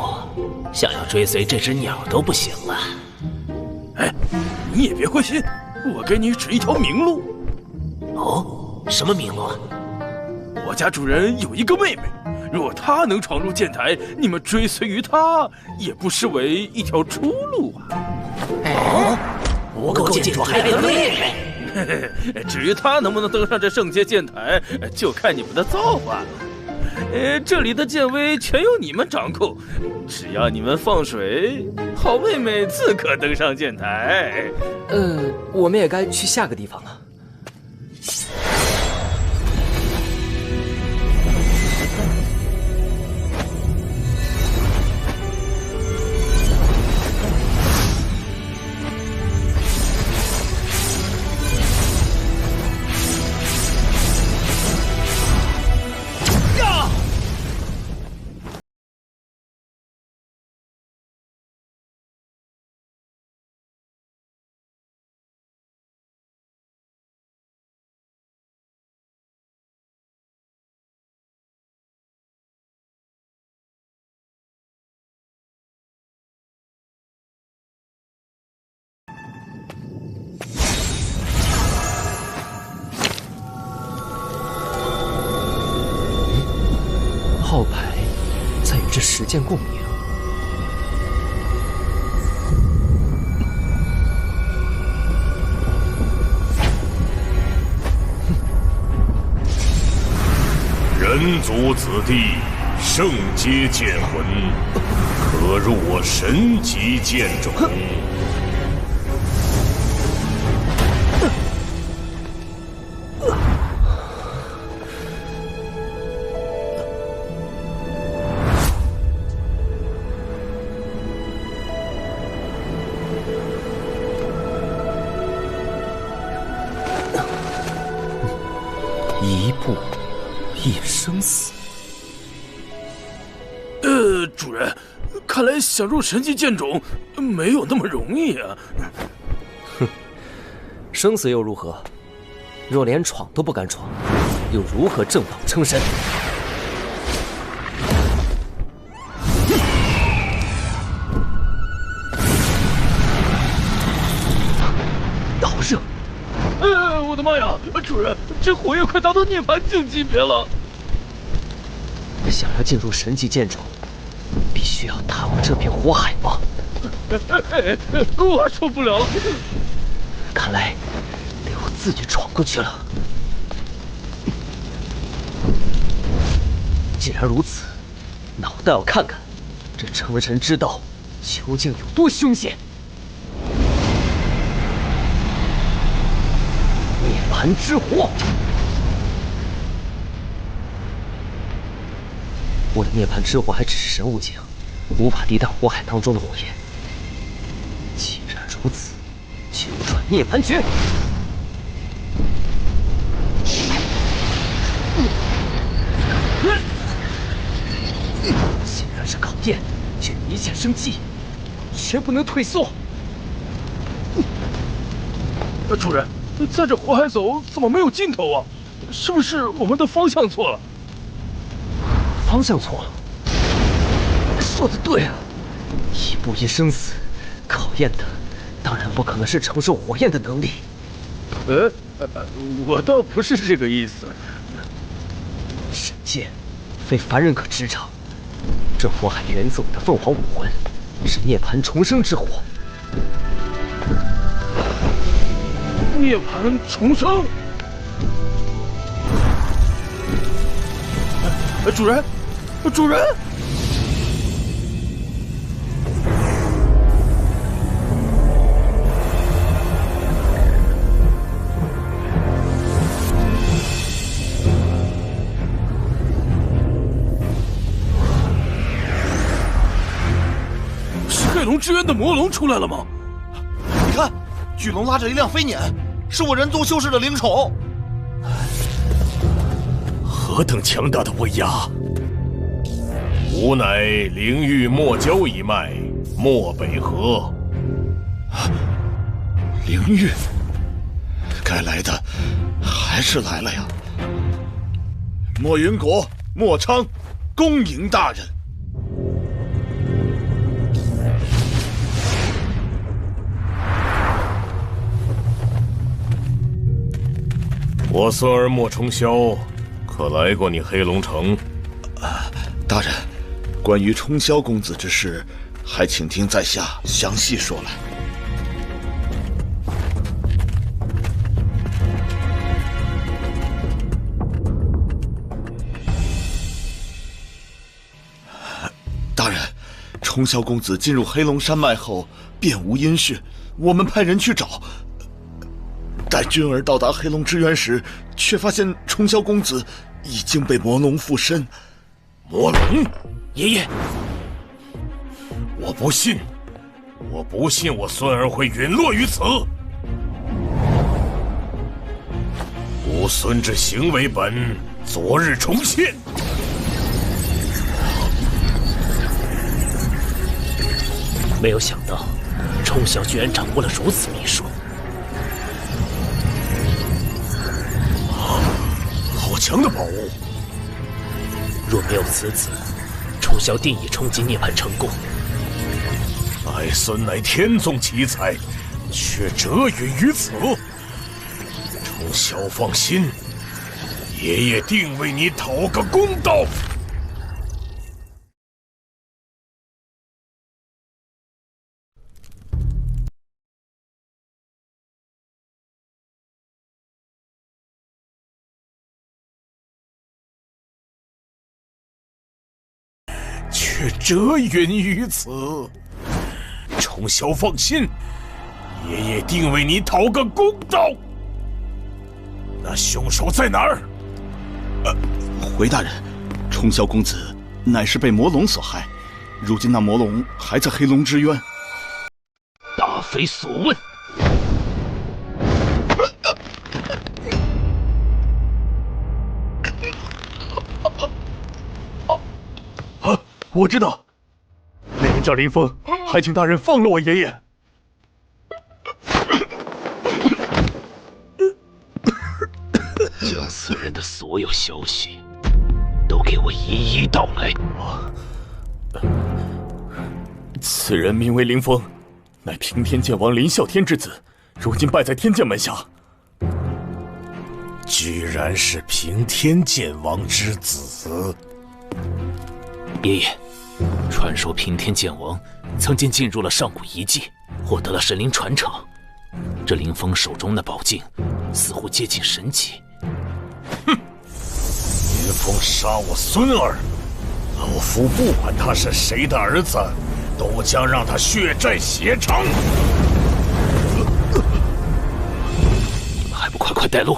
想要追随这只鸟都不行了。你也别灰心，我给你指一条明路。哦，什么明路啊？我家主人有一个妹妹，若她能闯入剑台，你们追随于她，也不失为一条出路啊。无垢剑主还有妹妹，至于她能不能登上这圣阶剑台，就看你们的造化了。这里的剑威全由你们掌控，只要你们放水，好妹妹自可登上剑台。我们也该去下个地方了。号牌在与这石剑共鸣。人族子弟圣阶剑魂，可入我神级剑种。一步一生死。主人，看来想入神级剑种没有那么容易啊。哼，生死又如何？若连闯都不敢闯，又如何正道称身？导热！我的妈呀！主人，这火焰快达到涅槃境级别了。想要进入神级剑种，必须要踏过这片火海吗？我受不了了。看来得我自己闯过去了。既然如此，那我倒要看看这成神之道究竟有多凶险。涅槃之火，我的涅槃之火还只是神武境，无法抵挡火海当中的火焰。既然如此，九转涅槃诀。既然是考验，就一切生机，绝不能退缩。主人，在这火海走怎么没有尽头啊？是不是我们的方向错了？方向错了。说的对啊，一步一生死，考验的当然不可能是承受火焰的能力。我倒不是这个意思。神剑，非凡人可执掌。这火海源自我的凤凰武魂，是涅槃重生之火。涅槃重生。主人，主人！是黑龙之渊的魔龙出来了吗？你看，巨龙拉着一辆飞辇，是我人族修士的灵宠。何等强大的威压！吾乃灵域末交一脉漠北河。灵域，该来的还是来了呀。莫云国、莫昌，恭迎大人。我孙儿莫冲霄，可来过你黑龙城？大人，关于冲霄公子之事，还请听在下详细说来。大人，冲霄公子进入黑龙山脉后便无音讯，我们派人去找。待君儿到达黑龙之渊时，却发现冲霄公子已经被魔龙附身。魔龙？爷爷，我不信，我不信我孙儿会陨落于此。吾孙之行为本，昨日重现。没有想到，冲霄居然掌握了如此秘术。好强的宝物！若没有此子，冲霄定已冲击涅槃成功。爱孙乃天纵奇才，却折陨于此。冲霄放心，爷爷定为你讨个公道。折云于此。冲霄放心，爷爷定为你讨个公道。那凶手在哪儿？回大人，冲霄公子乃是被魔龙所害，如今那魔龙还在黑龙之渊。大非所问。我知道，那人叫林峰，还请大人放了我爷爷。将此人的所有消息都给我一一道来。此人名为林峰，乃平天剑王林啸天之子，如今拜在天剑门下。居然是平天剑王之子。爷爷，传说平天剑王曾经进入了上古遗迹，获得了神灵传承。这林峰手中的宝镜似乎接近神级。哼！林峰杀我孙儿，老夫不管他是谁的儿子，都将让他血债血偿。你们还不快快带路！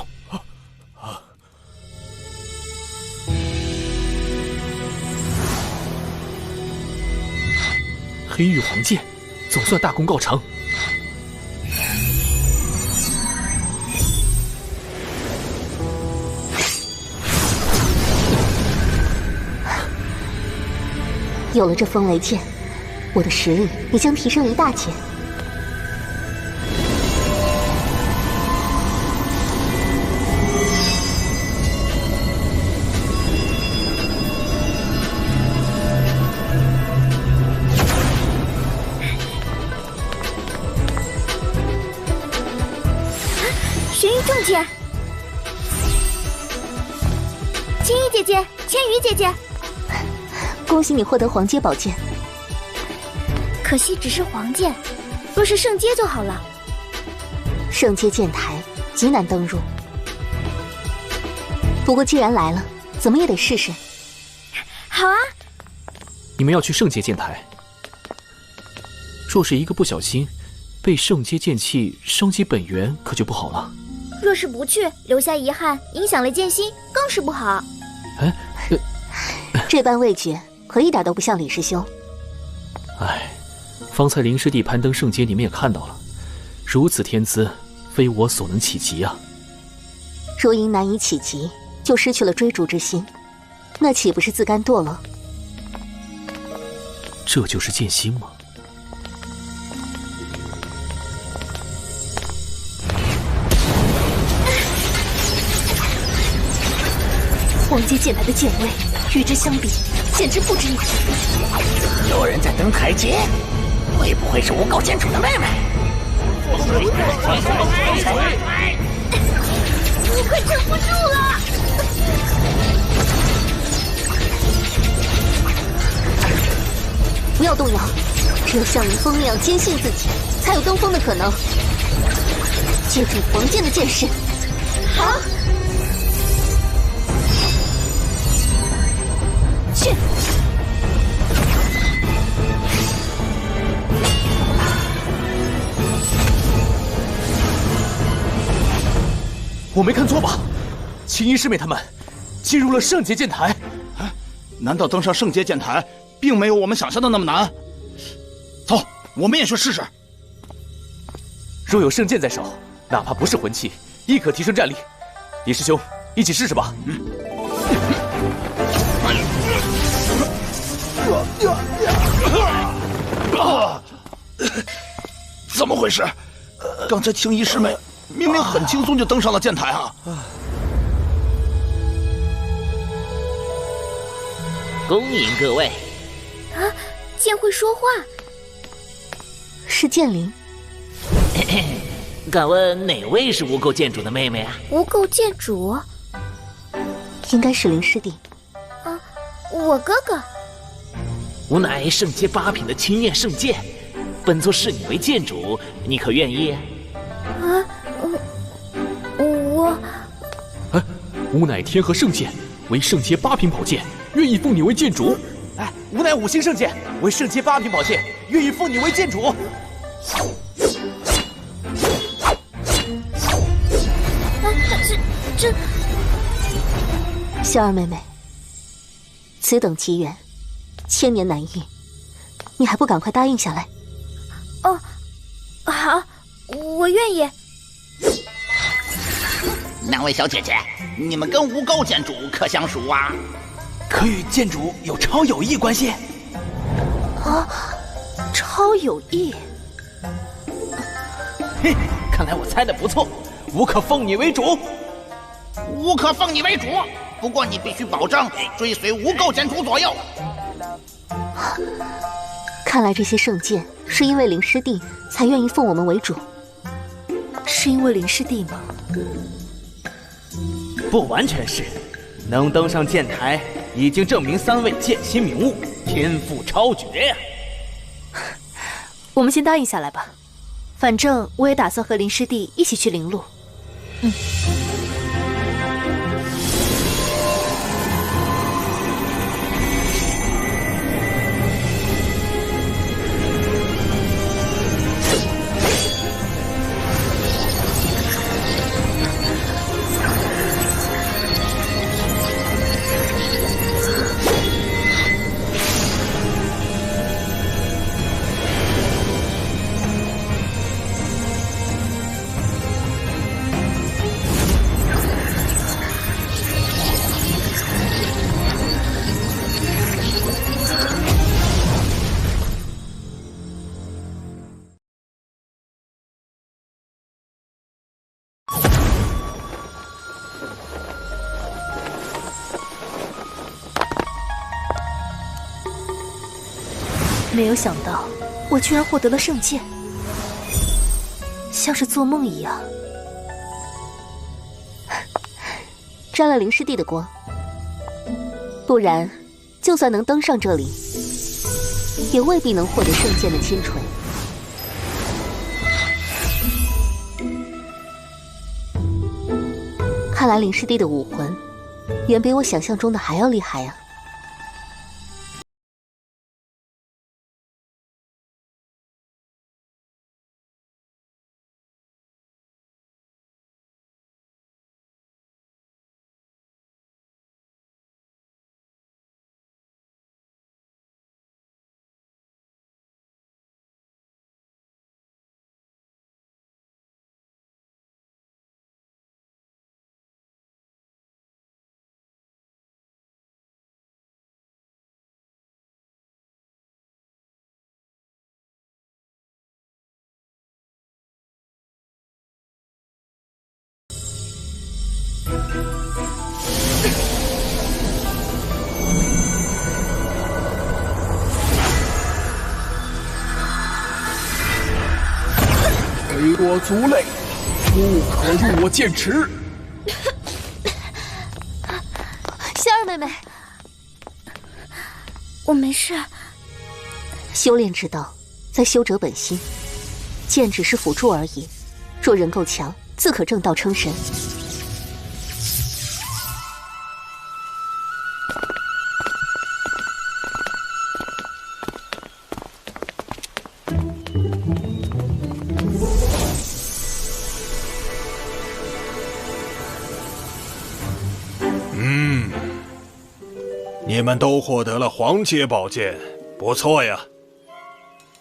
黑玉皇剑，总算大功告成。有了这风雷剑，我的实力也将提升一大截。玄玉重剑，青衣姐姐，千羽姐姐。恭喜你获得黄阶宝剑，可惜只是黄剑，若是圣阶就好了。圣阶剑台极难登入，不过既然来了，怎么也得试试。好啊！你们要去圣阶剑台，若是一个不小心被圣阶剑气伤及本源，可就不好了。若是不去，留下遗憾，影响了剑心，更是不好。这般味觉。可一点都不像李师兄。唉，方才林师弟攀登圣阶，你们也看到了，如此天资，非我所能企及啊。若因难以企及，就失去了追逐之心，那岂不是自甘堕落？这就是剑心吗？黄阶剑台的剑位与之相比，简直不值一提。有人在登台阶，会不会是无垢剑主的妹妹？我快撑不住了！不要动摇，只有像林峰那样坚信自己，才有登峰的可能。借助黄剑的剑势，好。去！我没看错吧？青衣师妹他们进入了圣阶剑台。难道登上圣阶剑台，并没有我们想象的那么难？走，我们也去试试。若有圣剑在手，哪怕不是魂器，亦可提升战力。李师兄，一起试试吧。怎么回事？刚才青衣师妹明明很轻松就登上了剑台啊！恭迎各位！啊，剑会说话，是剑灵。敢问哪位是无垢剑主的妹妹啊？无垢剑主，应该是林师弟。啊，我哥哥。吾乃圣阶8品的青焰圣剑，本座视你为剑主，你可愿意？啊，我……吾乃天河圣剑，为圣阶8品宝剑，愿意奉你为剑主。吾乃5星圣剑，为圣阶8品宝剑，愿意奉你为剑主。这……萧儿妹妹，此等机缘，千年难遇，你还不赶快答应下来？哦，好，我愿意。两位小姐姐，你们跟无垢剑主可相熟啊？可与剑主有超友谊关系。啊，超友谊？嘿，看来我猜的不错，吾可奉你为主。吾可奉你为主，不过你必须保证追随无垢剑主左右。看来这些圣剑是因为灵师弟才愿意奉我们为主。是因为灵师弟吗？不完全是，能登上剑台，已经证明3位剑心明悟，天赋超绝呀。我们先答应下来吧，反正我也打算和灵师弟一起去灵路。没有想到，我居然获得了圣剑，像是做梦一样。沾了灵师弟的光，不然，就算能登上这里，也未必能获得圣剑的亲垂。看来灵师弟的武魂，远比我想象中的还要厉害啊！飞过族类，不可入我剑池。仙儿妹妹，我没事。修炼之道，在修者本心，剑只是辅助而已。若人够强，自可正道称神。你们都获得了黄阶宝剑，不错呀。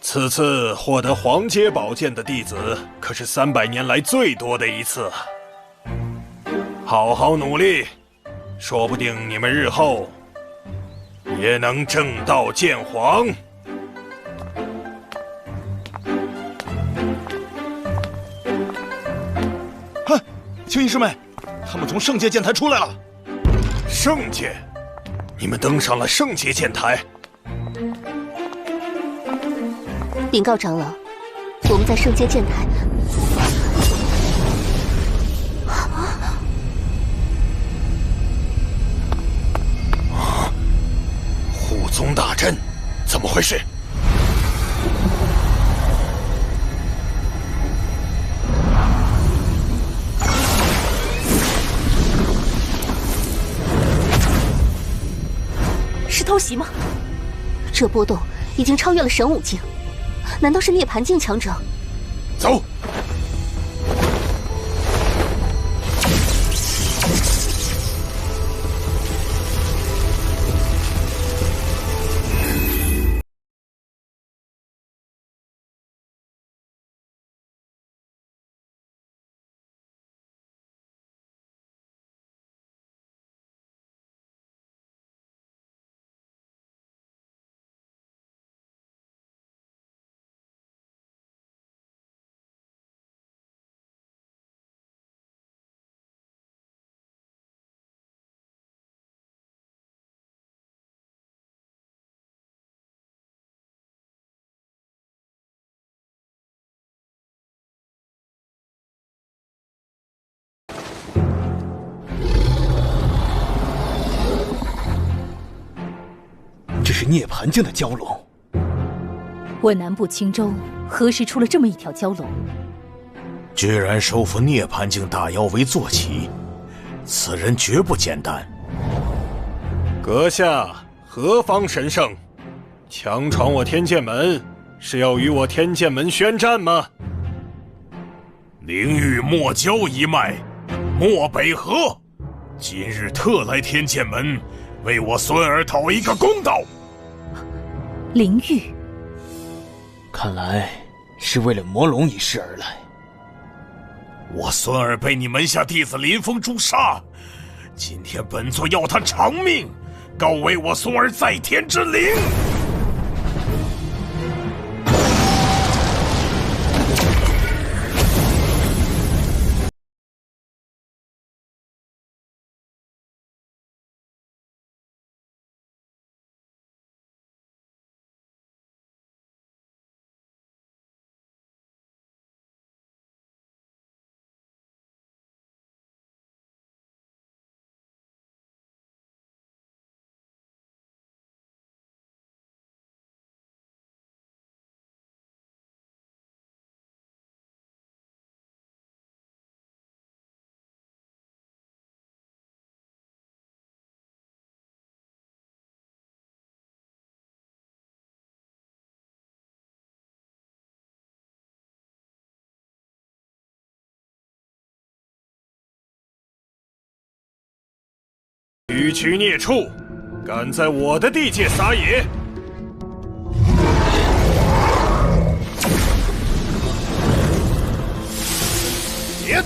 此次获得黄阶宝剑的弟子，可是300年来最多的一次。好好努力，说不定你们日后也能正道剑皇。哼，青衣师妹，他们从圣界剑台出来了。圣界？你们登上了圣阶剑台？禀告长老，我们在圣阶剑台。护宗大阵，怎么回事？是偷袭吗？这波动已经超越了神武境，难道是涅槃境强者？走。这是涅槃境的蛟龙。我南部青州何时出了这么一条蛟龙？居然收服涅槃境大妖为坐骑，此人绝不简单。阁下何方神圣？强闯我天剑门，是要与我天剑门宣战吗？灵域墨蛟一脉，漠北河，今日特来天剑门，为我孙儿讨一个公道。灵域，看来是为了魔龙一事而来。我孙儿被你门下弟子林峰诛杀，今天本座要他偿命，告为我孙儿在天之灵。区区孽畜，敢在我的地界撒野！别！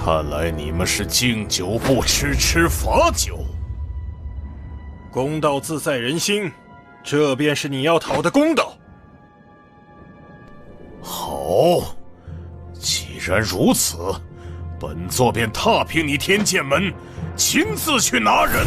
看来你们是敬酒不吃吃罚酒。公道自在人心，这便是你要讨的公道。好，既然如此，本座便踏平你天剑门，亲自去拿人。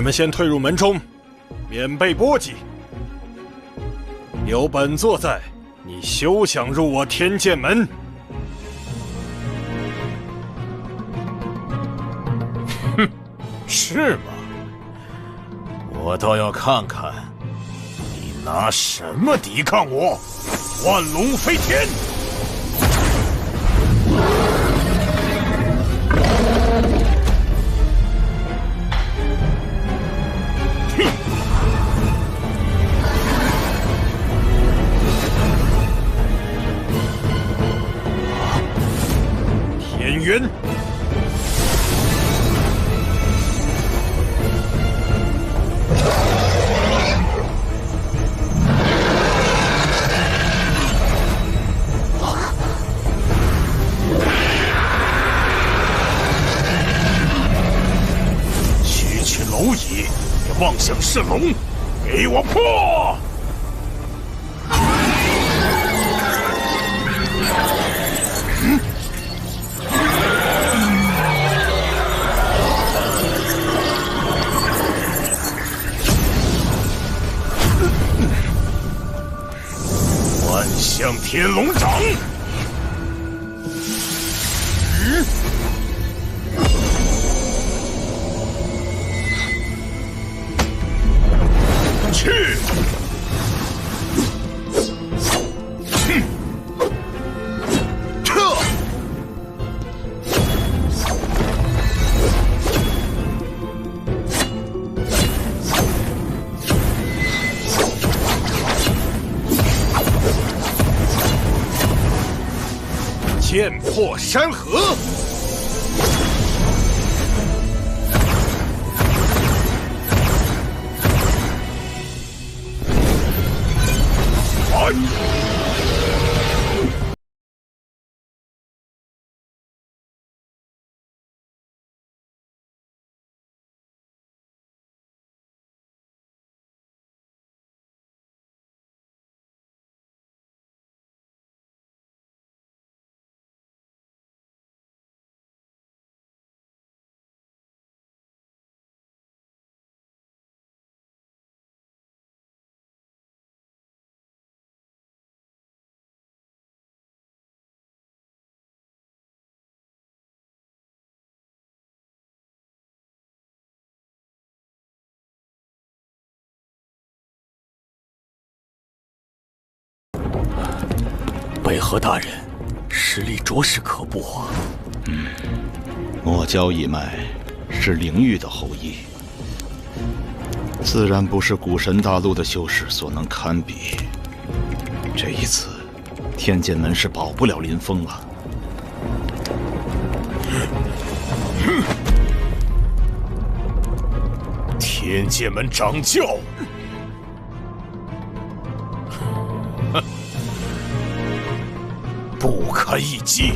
们先退入门中，免被波及。有本座在，你休想入我天剑门！哼，是吗？我倒要看看，你拿什么抵抗我？万龙飞天！天渊，区区蝼蚁也妄想是龙，给我破！万象天龙掌！去！撤！剑破山河！北河大人，实力着实可怖啊！墨蛟一脉是灵域的后裔，自然不是古神大陆的修士所能堪比。这一次，天剑门是保不了林峰了。天剑门掌教，不堪一击。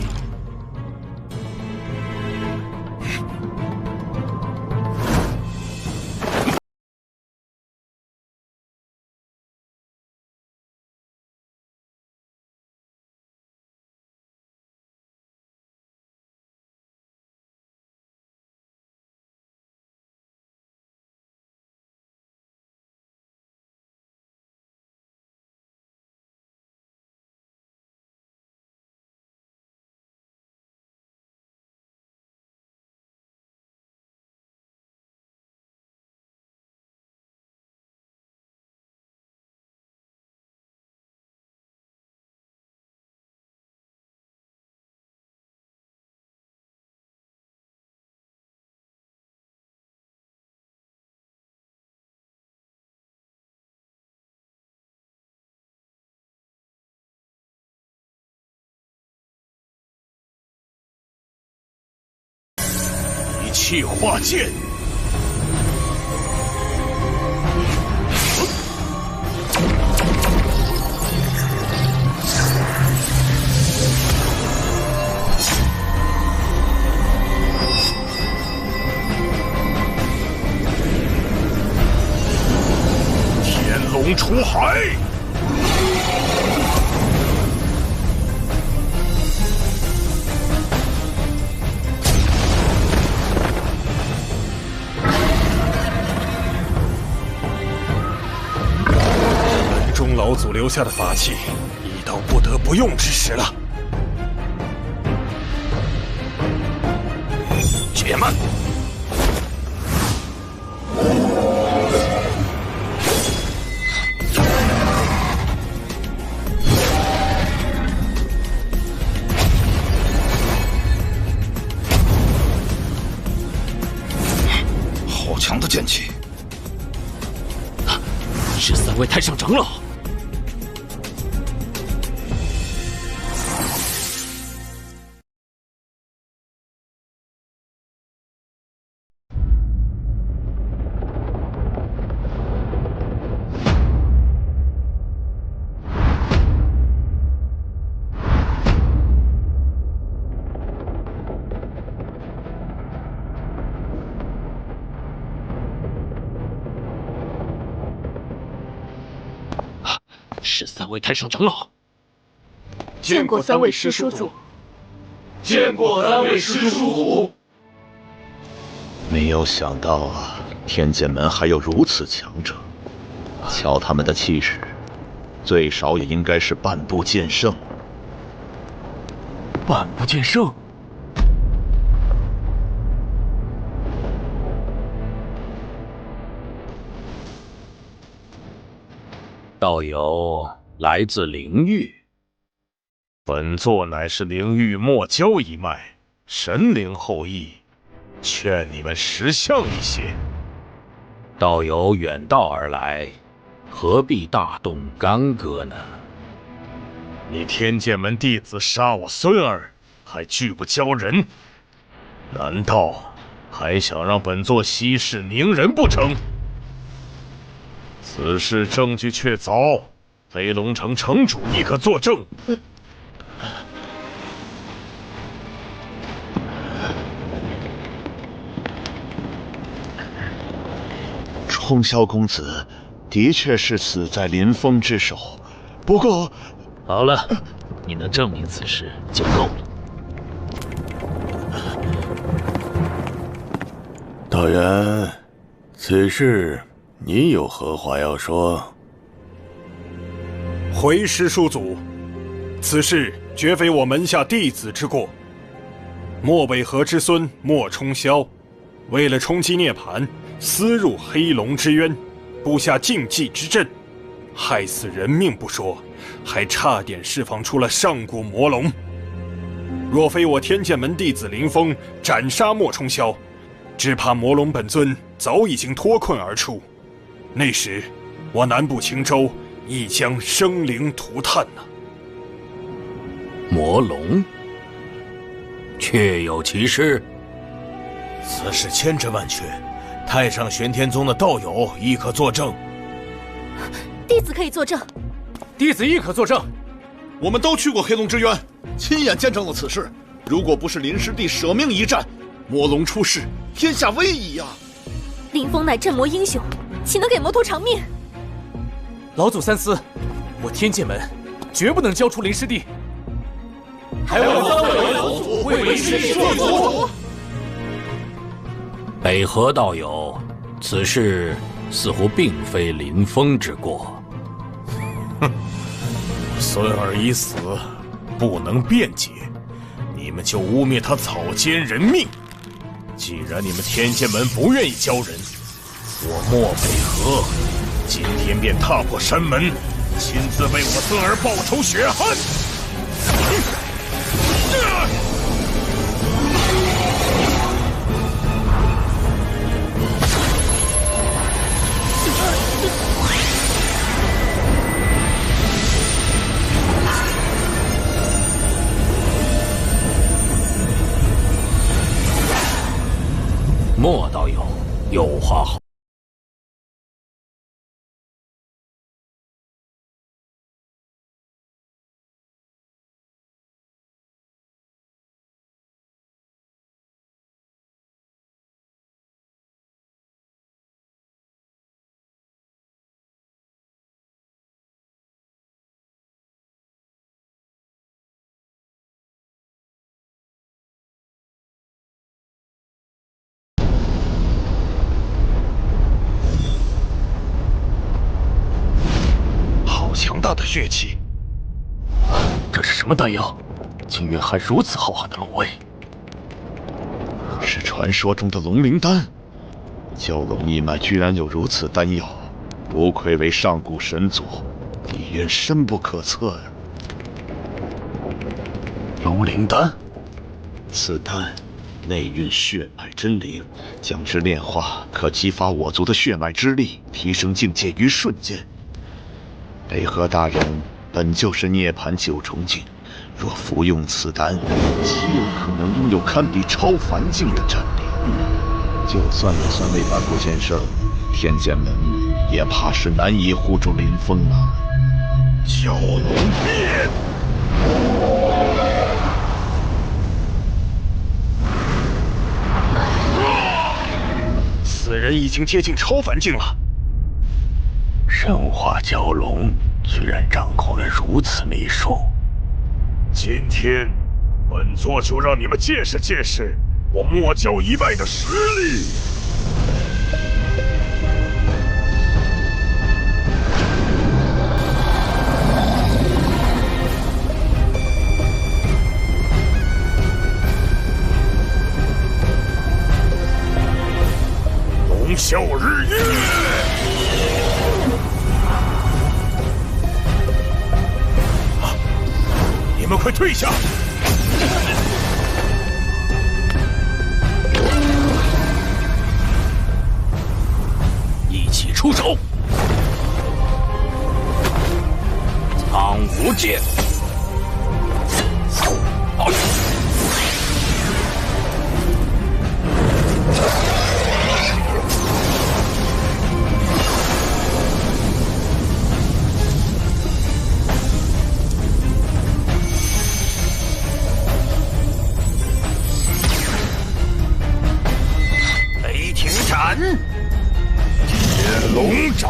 一气化剑，天龙出海。老祖留下的法器已到不得不用之时了。且慢！好强的剑气！是3位太上长老。是3位太上长老。见过3位师叔祖。见过3位师叔祖。没有想到啊，天剑门还有如此强者。瞧他们的气势，最少也应该是半步剑圣。半步剑圣。道友来自灵域，本座乃是灵域墨蛟一脉，神灵后裔，劝你们识相一些。道友远道而来，何必大动干戈呢？你天剑门弟子杀我孙儿，还拒不交人，难道还想让本座息事宁人不成？此事证据确凿，飞龙城城主亦可作证。冲霄公子的确是死在林峰之手，不过……好了，你能证明此事就够了。道人，此事你有何话要说？回师叔祖，此事绝非我门下弟子之过。莫北河之孙莫冲霄，为了冲击涅槃，私入黑龙之渊，布下禁忌之阵，害死人命不说，还差点释放出了上古魔龙。若非我天剑门弟子林峰斩杀莫冲霄，只怕魔龙本尊早已经脱困而出，那时我南部青州亦将生灵涂炭呐。魔龙，确有其事？此事千真万确，太上玄天宗的道友亦可作证。弟子可以作证。弟子亦可作证。我们都去过黑龙之渊，亲眼见证了此事。如果不是林师弟舍命一战，魔龙出世，天下危矣呀！林峰乃镇魔英雄，岂能给魔徒偿命？老祖三思，我天剑门绝不能交出林师弟。还望3位老祖为林师弟做主。北河道友，此事似乎并非林峰之过。哼，孙儿已死，不能辩解，你们就污蔑他草菅人命。既然你们天剑门不愿意交人，我漠北河今天便踏破山门，亲自为我孙儿报仇雪恨。莫道友，有话好。强大的血气。这是什么丹药？竟蕴含如此浩瀚的龙威！是传说中的龙灵丹。蛟龙一脉居然有如此丹药，不愧为上古神祖，底蕴深不可测呀！龙灵丹，此丹内蕴血脉真灵，将之炼化，可激发我族的血脉之力，提升境界于瞬间。北河大人本就是涅槃9重境，若服用此丹，极有可能拥有堪比超凡境的战力。就算有3位半步先生，天剑门也怕是难以护住林峰啊！蛟龙变！此人已经接近超凡境了。神化蛟龙居然掌控了如此秘术，今天本座就让你们见识见识我墨教一脉的实力。龙啸日月，你们快退下！一起出手！苍梧剑！雷霆斩！铁龙掌！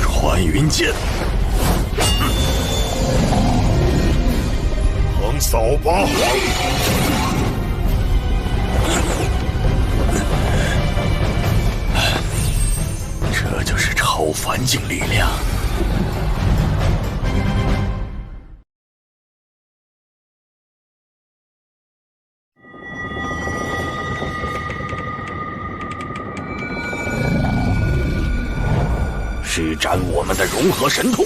穿云剑！横扫八荒！这就是超凡境力量。施展我们的融合神通！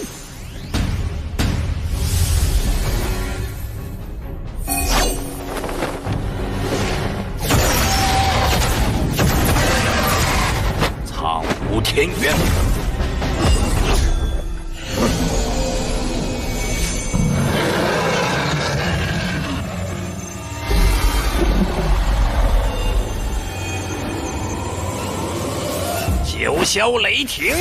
苍梧天元！九霄雷霆！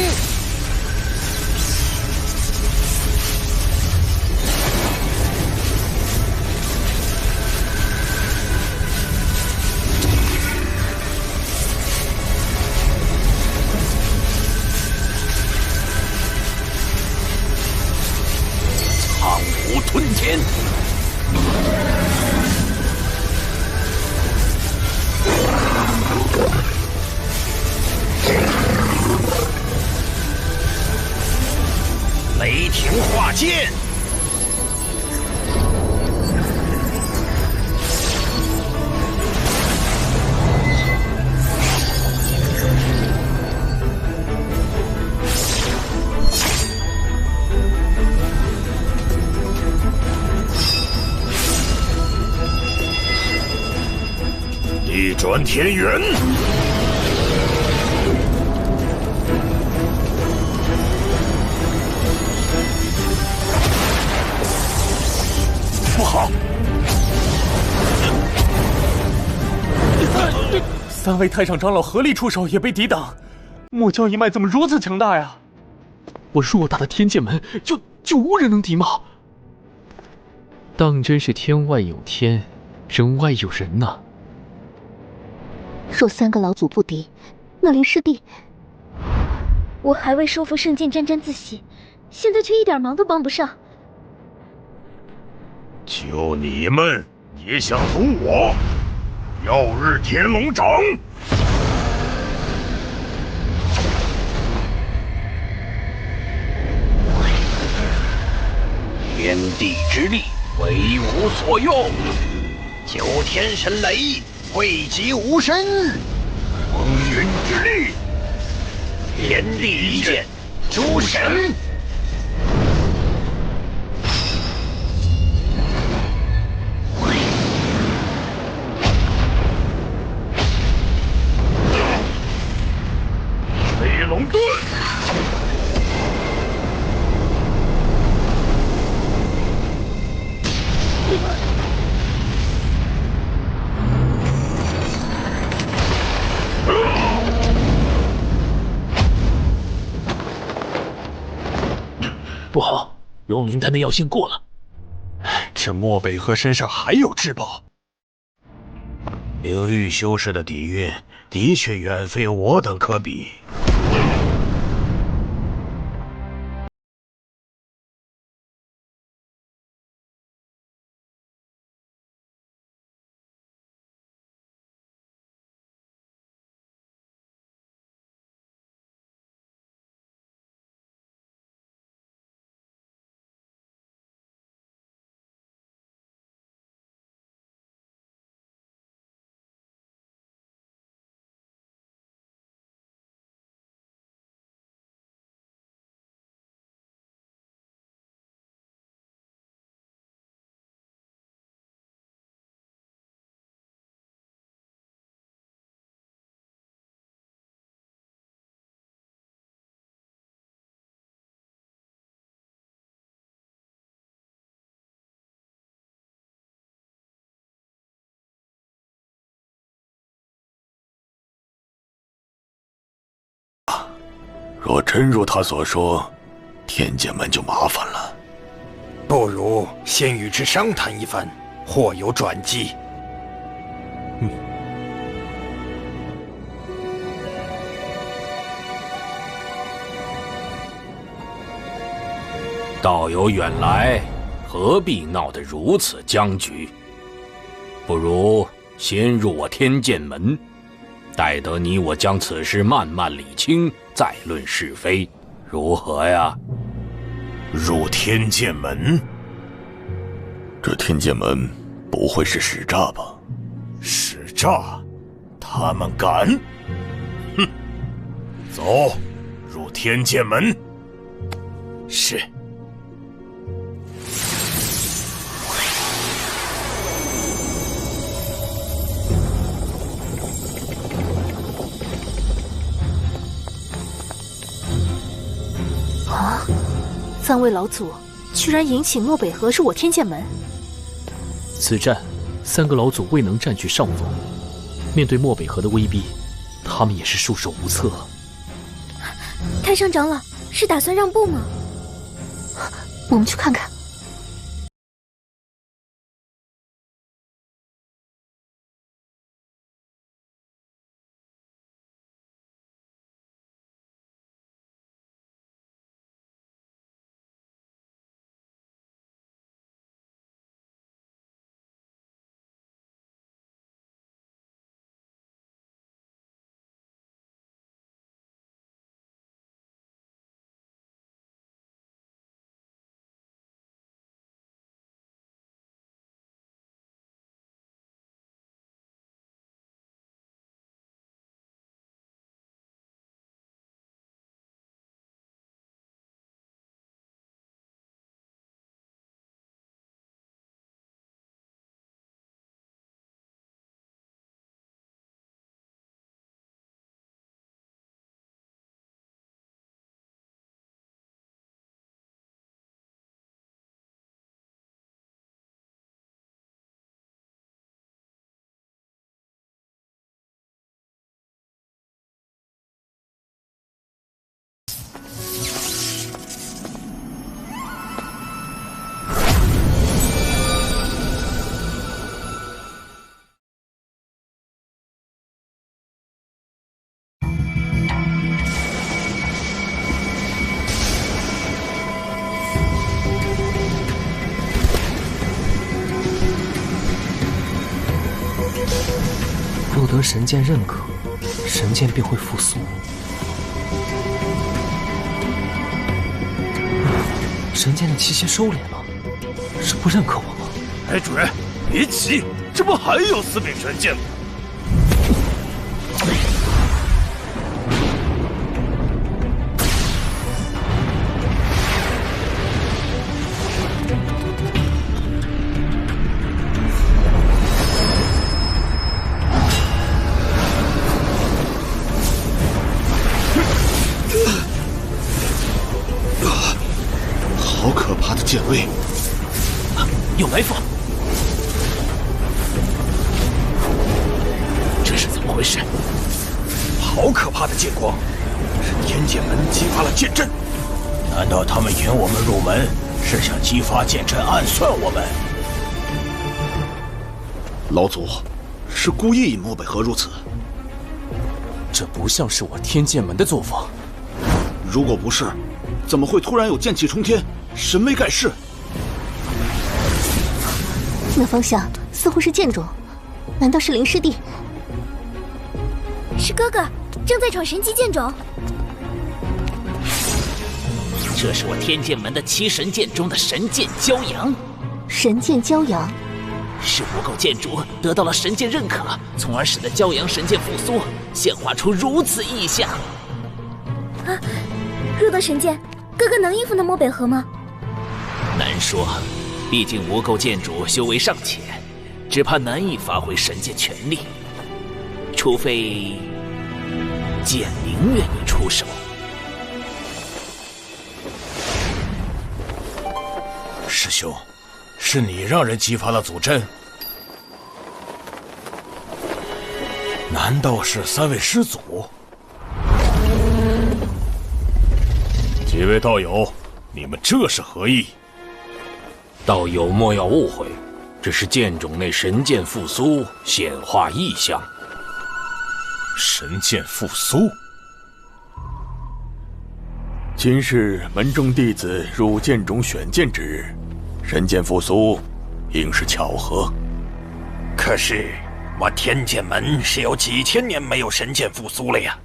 苍梧吞天！雷霆化剑！地转天元！不好！3位太上长老合力出手也被抵挡，墨教一脉怎么如此强大呀？我偌大的天剑门，就无人能敌吗？当真是天外有天，人外有人呐！若3个老祖不敌，那林师弟……我还为收服圣剑沾沾自喜，现在却一点忙都帮不上。就你们也想同我耀日天龙掌。天地之力，为吾所用。九天神雷，汇集吾身。风云之力，天地一剑，诸神。飞龙盾。不好，荣灵丹的药性过了。这漠北河身上还有至宝。灵域修士的底蕴的确远非我等可比。若真如他所说，天剑门就麻烦了。不如先与之商谈一番，或有转机。道友远来，何必闹得如此僵局？不如先入我天剑门，待得你我将此事慢慢理清，再论是非，如何呀？入天剑门？这天剑门不会是使诈吧？使诈？他们敢？哼！走，入天剑门。是。啊！三位老祖居然引起漠北河是我天剑门。此战三个老祖未能占据上风，面对漠北河的威逼，他们也是束手无策。太上长老是打算让步吗？我们去看看。若得神剑认可，神剑便会复苏。神剑的气息收敛了，是不认可我吗？哎，主人，别急，这不还有4柄神剑吗？好可怕的剑威！有埋伏！这是怎么回事？好可怕的剑光！是天剑门激发了剑阵。难道他们引我们入门，是想激发剑阵暗算我们？老祖是故意引墨北河入此。这不像是我天剑门的作风。如果不是，怎么会突然有剑气冲天，神威盖世？那方向似乎是剑种，难道是灵师弟？是哥哥正在闯神级剑种。这是我天剑门的7神剑中的神剑骄阳。神剑骄阳是无垢剑主得到了神剑认可，从而使得骄阳神剑复苏，显化出如此异象。啊，若得神剑，哥哥能应付那漠北河吗？难说，毕竟无垢剑主修为尚浅，只怕难以发挥神剑全力。除非剑灵愿意出手。师兄，是你让人激发了祖阵？难道是3位师祖？几位道友，你们这是何意？道友莫要误会，这是剑种内神剑复苏显化异象。神剑复苏？今日门中弟子入剑种选剑之日，神剑复苏，应是巧合。可是我天剑门是有几千年没有神剑复苏了呀。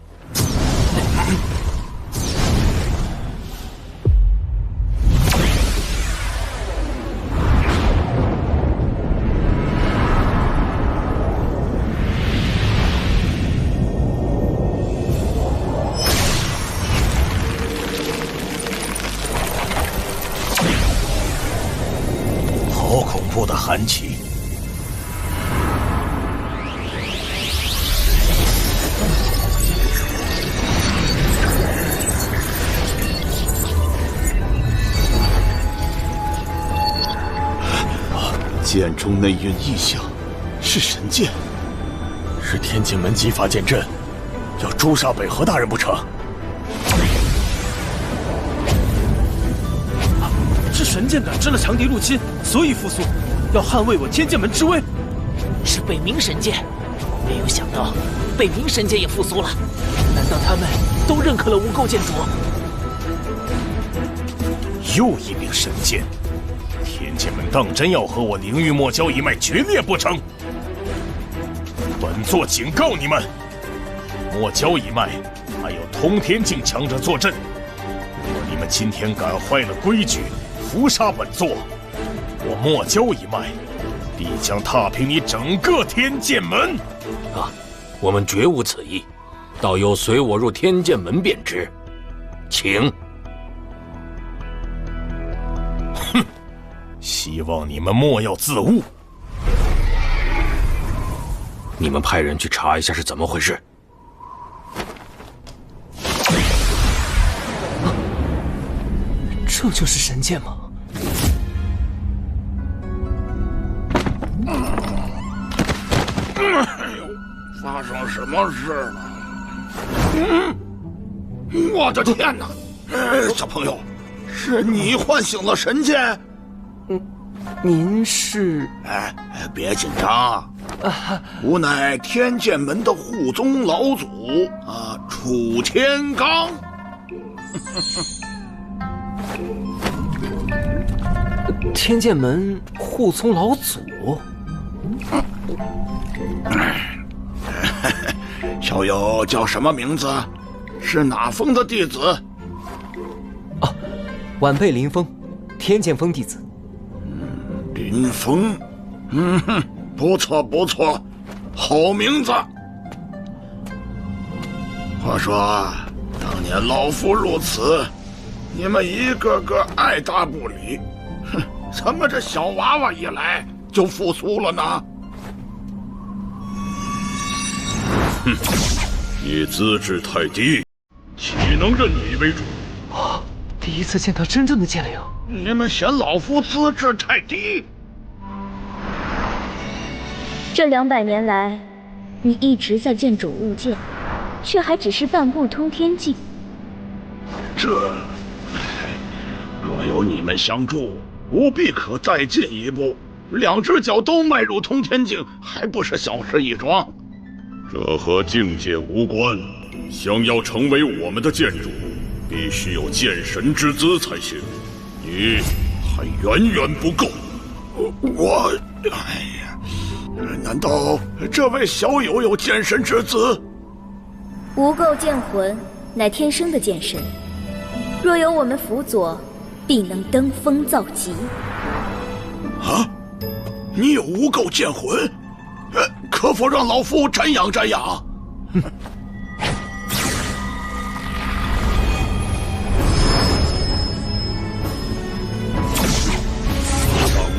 好恐怖的寒气！剑中内蕴异象，是神剑，是天剑门激发剑阵，要诛杀北河大人不成？是神剑感知了强敌入侵，所以复苏，要捍卫我天剑门之威。是北冥神剑，没有想到北冥神剑也复苏了。难道他们都认可了无垢剑主？又一柄神剑，天剑门当真要和我灵域墨蛟一脉决裂不成？本座警告你们，墨蛟一脉还有通天境强者坐镇，如果你们今天敢坏了规矩，伏杀本座，我墨蛟一脉必将踏平你整个天剑门！啊，我们绝无此意，道友随我入天剑门便知，请。哼，希望你们莫要自误。你们派人去查一下是怎么回事。这就是神剑吗？发生什么事了？我的天哪！小朋友，是你唤醒了神剑？您是？别紧张，吾乃天剑门的护宗老祖楚天罡。天剑门护宗老祖？小友叫什么名字？是哪峰的弟子？哦，晚辈林峰，天剑峰弟子。林峰，不错不错，好名字。话说，当年老夫入此，你们一个个爱答不理，怎么这小娃娃一来就复苏了呢？你资质太低，岂能认你为主？第一次见到真正的剑灵。你们嫌老夫资质太低？这200年来，你一直在剑主悟剑，却还只是半步通天境。若有你们相助，务必可再进一步，2只脚都迈入通天境，还不是小事一桩？这和境界无关。想要成为我们的剑主，必须有剑神之姿才行。你还远远不够。难道这位小友有剑神之姿？无垢剑魂乃天生的剑神，若有我们辅佐，必能登峰造极。啊！你有无垢剑魂？可否让老夫瞻仰瞻仰？让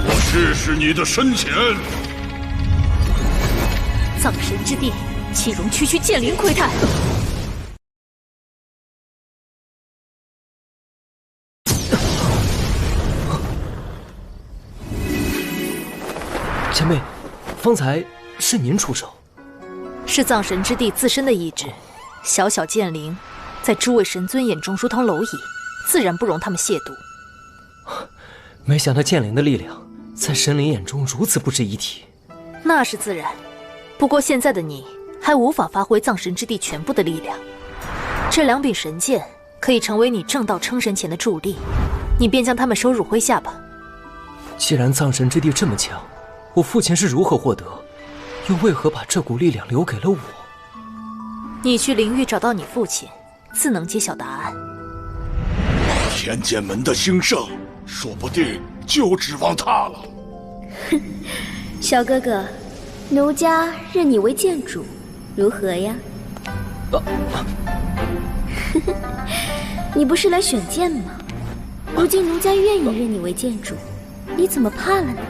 我试试你的深浅。葬神之地，岂容区区剑灵窥探？前辈，方才是您出手？是葬神之地自身的意志，小小剑灵，在诸位神尊眼中如同蝼蚁，自然不容他们亵渎。没想到剑灵的力量，在神灵眼中如此不值一提。那是自然，不过现在的你还无法发挥葬神之地全部的力量。这2柄神剑可以成为你正道称神前的助力，你便将它们收入麾下吧。既然葬神之地这么强，我父亲是如何获得，又为何把这股力量留给了我？你去灵域找到你父亲，自能揭晓答案。天剑门的兴盛，说不定就指望他了。哼，小哥哥，奴家认你为剑主，如何呀？你不是来选剑吗？如今奴家愿意认你为剑主，你怎么怕了呢？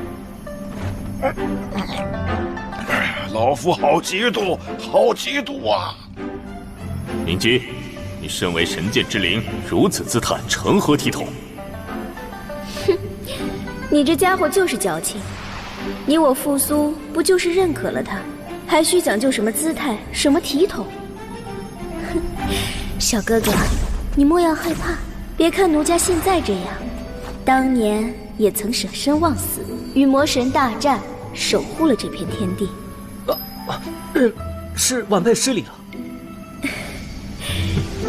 老夫好嫉妒，好嫉妒啊！灵姬，你身为神剑之灵，如此姿态，成何体统？哼，你这家伙就是矫情。你我复苏，不就是认可了他，还需讲究什么姿态，什么体统？哼，小哥哥，你莫要害怕。别看奴家现在这样，当年也曾舍生忘死，与魔神大战，守护了这片天地。是晚辈失礼了。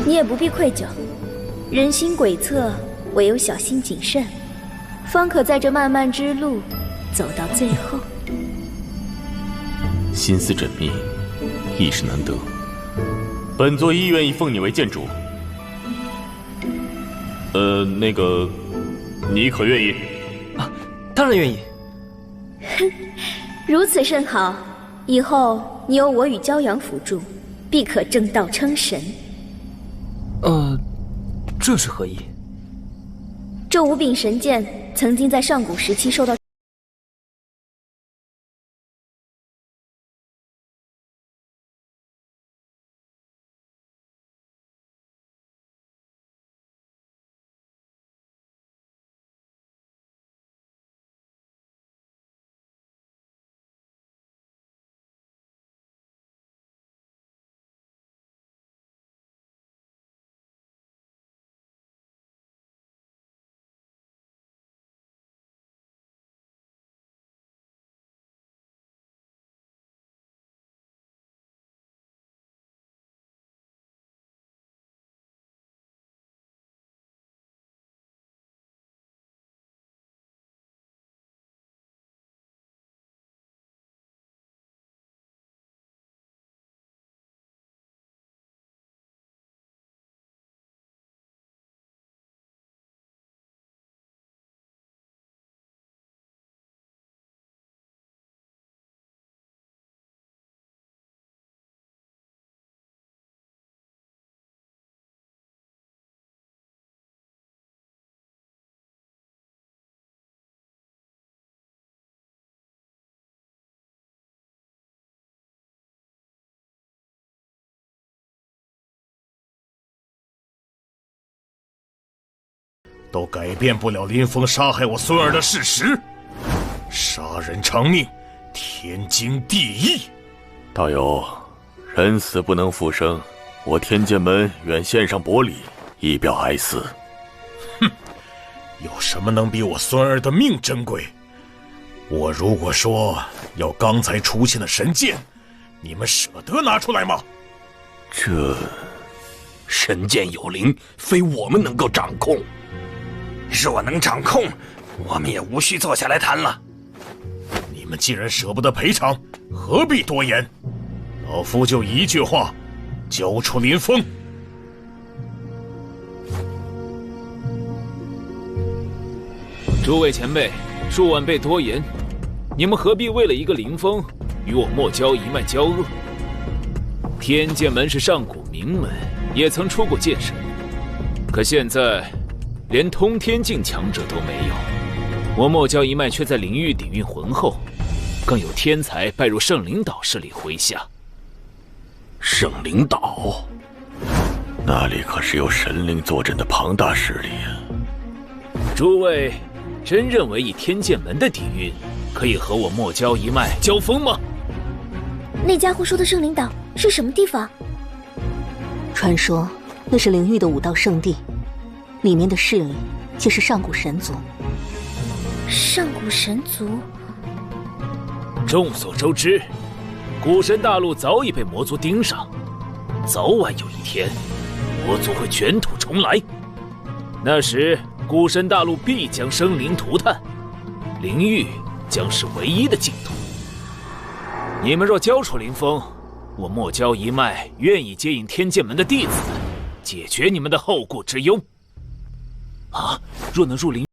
你也不必愧疚，人心诡测，唯有小心谨慎，方可在这漫漫之路走到最后。心思缜密，亦是难得。本座亦愿意奉你为剑主。那个，你可愿意？啊，当然愿意。哼，如此甚好。以后你有我与骄阳辅助，必可正道称神。这是何意？这5柄神剑曾经在上古时期受到都改变不了林峰杀害我孙儿的事实。杀人偿命，天经地义。大友，人死不能复生，我天剑门愿献上薄礼，以表哀思。哼，有什么能比我孙儿的命珍贵？我如果说要刚才出现的神剑，你们舍得拿出来吗？这神剑有灵，非我们能够掌控。若能掌控，我们也无需坐下来谈了。你们既然舍不得赔偿，何必多言？老夫就一句话，交出林峰。诸位前辈，恕晚辈多言，你们何必为了一个林峰与我莫交一脉交恶？天剑门是上古名门，也曾出过剑神，可现在连通天境强者都没有，我莫交一脉却在灵域底蕴浑厚，更有天才拜入圣灵岛势力麾下。圣灵岛，那里可是有神灵坐镇的庞大势力啊！诸位真认为以天剑门的底蕴，可以和我莫交一脉交锋吗？那家伙说的圣灵岛是什么地方？传说那是灵域的武道圣地，里面的势力皆是上古神族。上古神族？众所周知，古神大陆早已被魔族盯上，早晚有一天，魔族会卷土重来。那时，古神大陆必将生灵涂炭，灵域将是唯一的净土。你们若交出林峰，我莫交一脉愿意接引天剑门的弟子们，解决你们的后顾之忧。啊，若能入灵，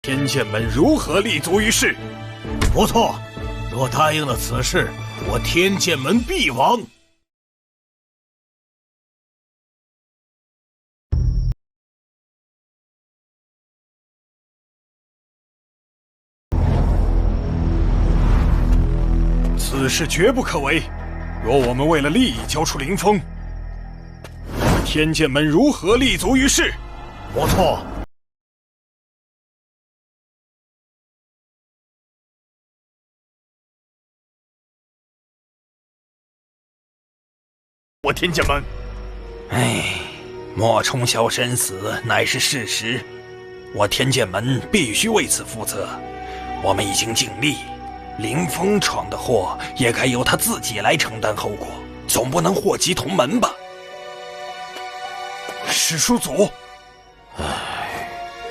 天剑门如何立足于世？不错，若答应了此事，我天剑门必亡。此事绝不可为。若我们为了利益交出林峰，我们天剑门如何立足于世？不错。我天剑门，莫冲霄身死乃是事实，我天剑门必须为此负责。我们已经尽力，林峰闯的祸也该由他自己来承担后果，总不能祸及同门吧？史书祖，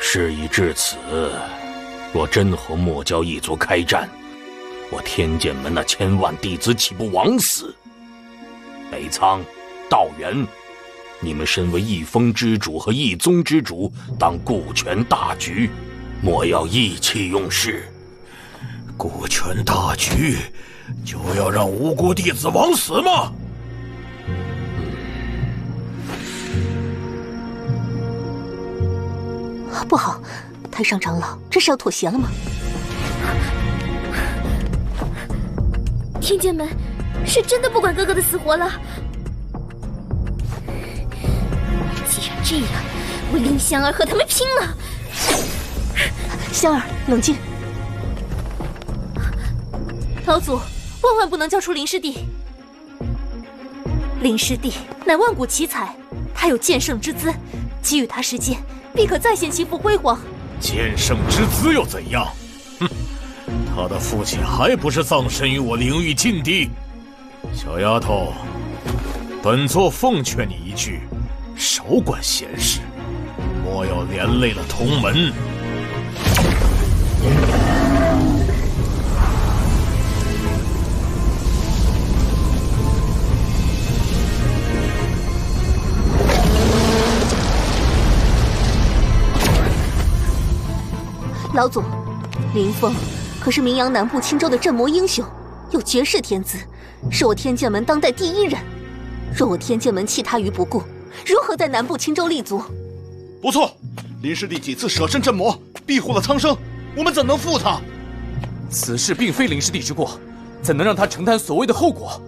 事已至此，若真和莫交一族开战，我天剑门那千万弟子岂不枉死？北仓、道元，你们身为一峰之主和一宗之主，当顾全大局，莫要意气用事。顾全大局，就要让无辜弟子枉死吗？不好，太上长老，这是要妥协了吗？天剑门是真的不管哥哥的死活了。既然这样，我令香儿和他们拼了！香儿，冷静。老祖，万万不能交出林师弟。林师弟乃万古奇才，他有剑圣之姿，给予他时间，必可再现其父辉煌。剑圣之姿又怎样？哼，他的父亲还不是葬身于我灵域禁地？小丫头，本座奉劝你一句，少管闲事，莫要连累了同门。老祖，林峰可是名扬南部青州的镇魔英雄，有绝世天资，是我天剑门当代第一人。若我天剑门弃他于不顾，如何在南部青州立足？不错，林师弟几次舍身镇魔，庇护了苍生，我们怎能负他？此事并非林师弟之过，怎能让他承担所谓的后果？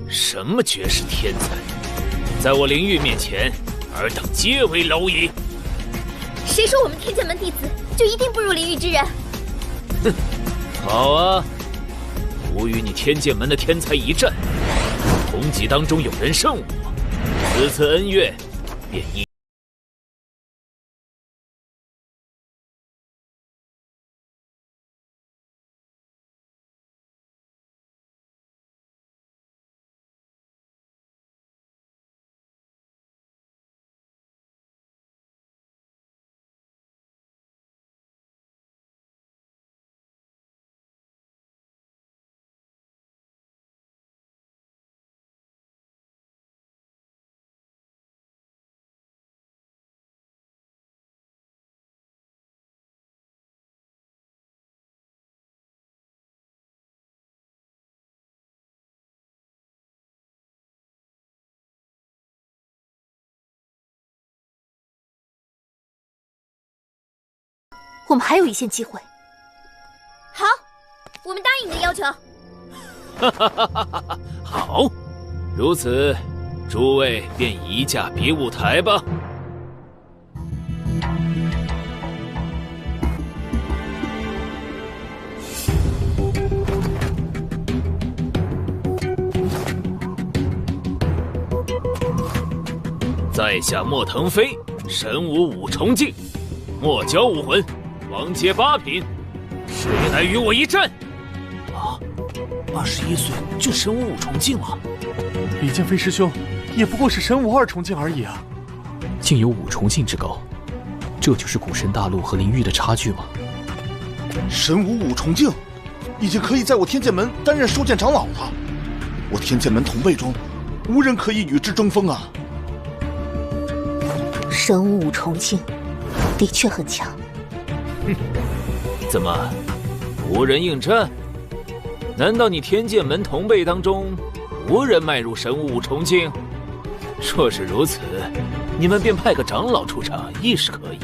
什么绝世天才，在我灵域面前，尔等皆为蝼蚁。谁说我们天剑门弟子就一定不如灵域之人？哼，好啊，吾与你天剑门的天才一战，同级当中有人胜我，此次恩怨便一。我们还有一线机会。好，我们答应你的要求。哈哈哈哈哈！好，如此，诸位便移驾别雾台吧。在下莫腾飞，神武五重境，莫教武魂，王阶8品，谁来与我一战？啊，21岁就神武5重境了。李剑飞师兄也不过是神武2重境而已啊，竟有5重境之高，这就是古神大陆和灵域的差距吗？神武5重境，已经可以在我天剑门担任收剑长老了。我天剑门同辈中，无人可以与之争锋啊！神武5重境，的确很强。哼，怎么，无人应战？难道你天剑门同辈当中无人迈入神武5重境？若是如此，你们便派个长老出场亦是可以。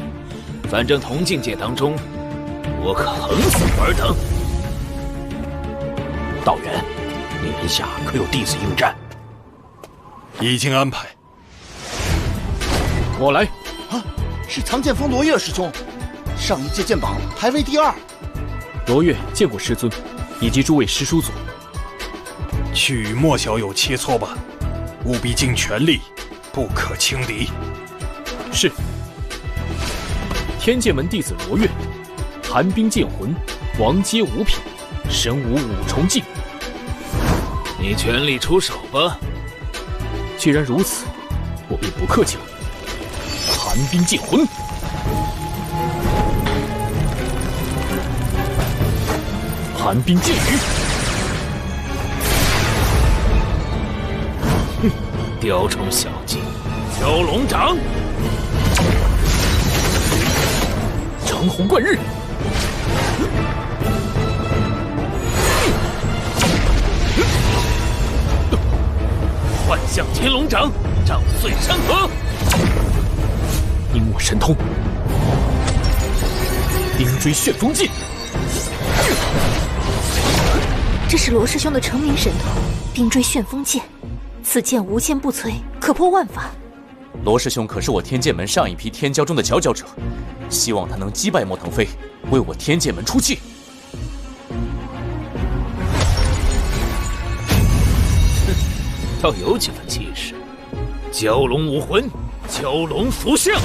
反正同境界当中，我可横死尔等。道元，你门下可有弟子应战？已经安排。我来。啊，是苍剑锋罗月师兄，上一届剑榜排位第2。罗月见过师尊，以及诸位师叔祖。去与莫小友切磋吧，务必尽全力，不可轻敌。是。天剑门弟子罗月，寒冰剑魂，王阶5品，神武5重境。你全力出手吧。既然如此，我便不客气了。寒冰剑魂，寒冰剑雨。哼，雕虫小技，蛟龙掌，长虹贯日。幻象天龙掌，掌碎山河。阴墨神通，冰锥旋风剑。这是罗师兄的成名神通——冰锥旋风剑。此剑无坚不摧，可破万法。罗师兄可是我天剑门上一批天骄中的佼佼者，希望他能击败莫腾飞，为我天剑门出气。倒有几分气势。蛟龙武魂，蛟龙伏象。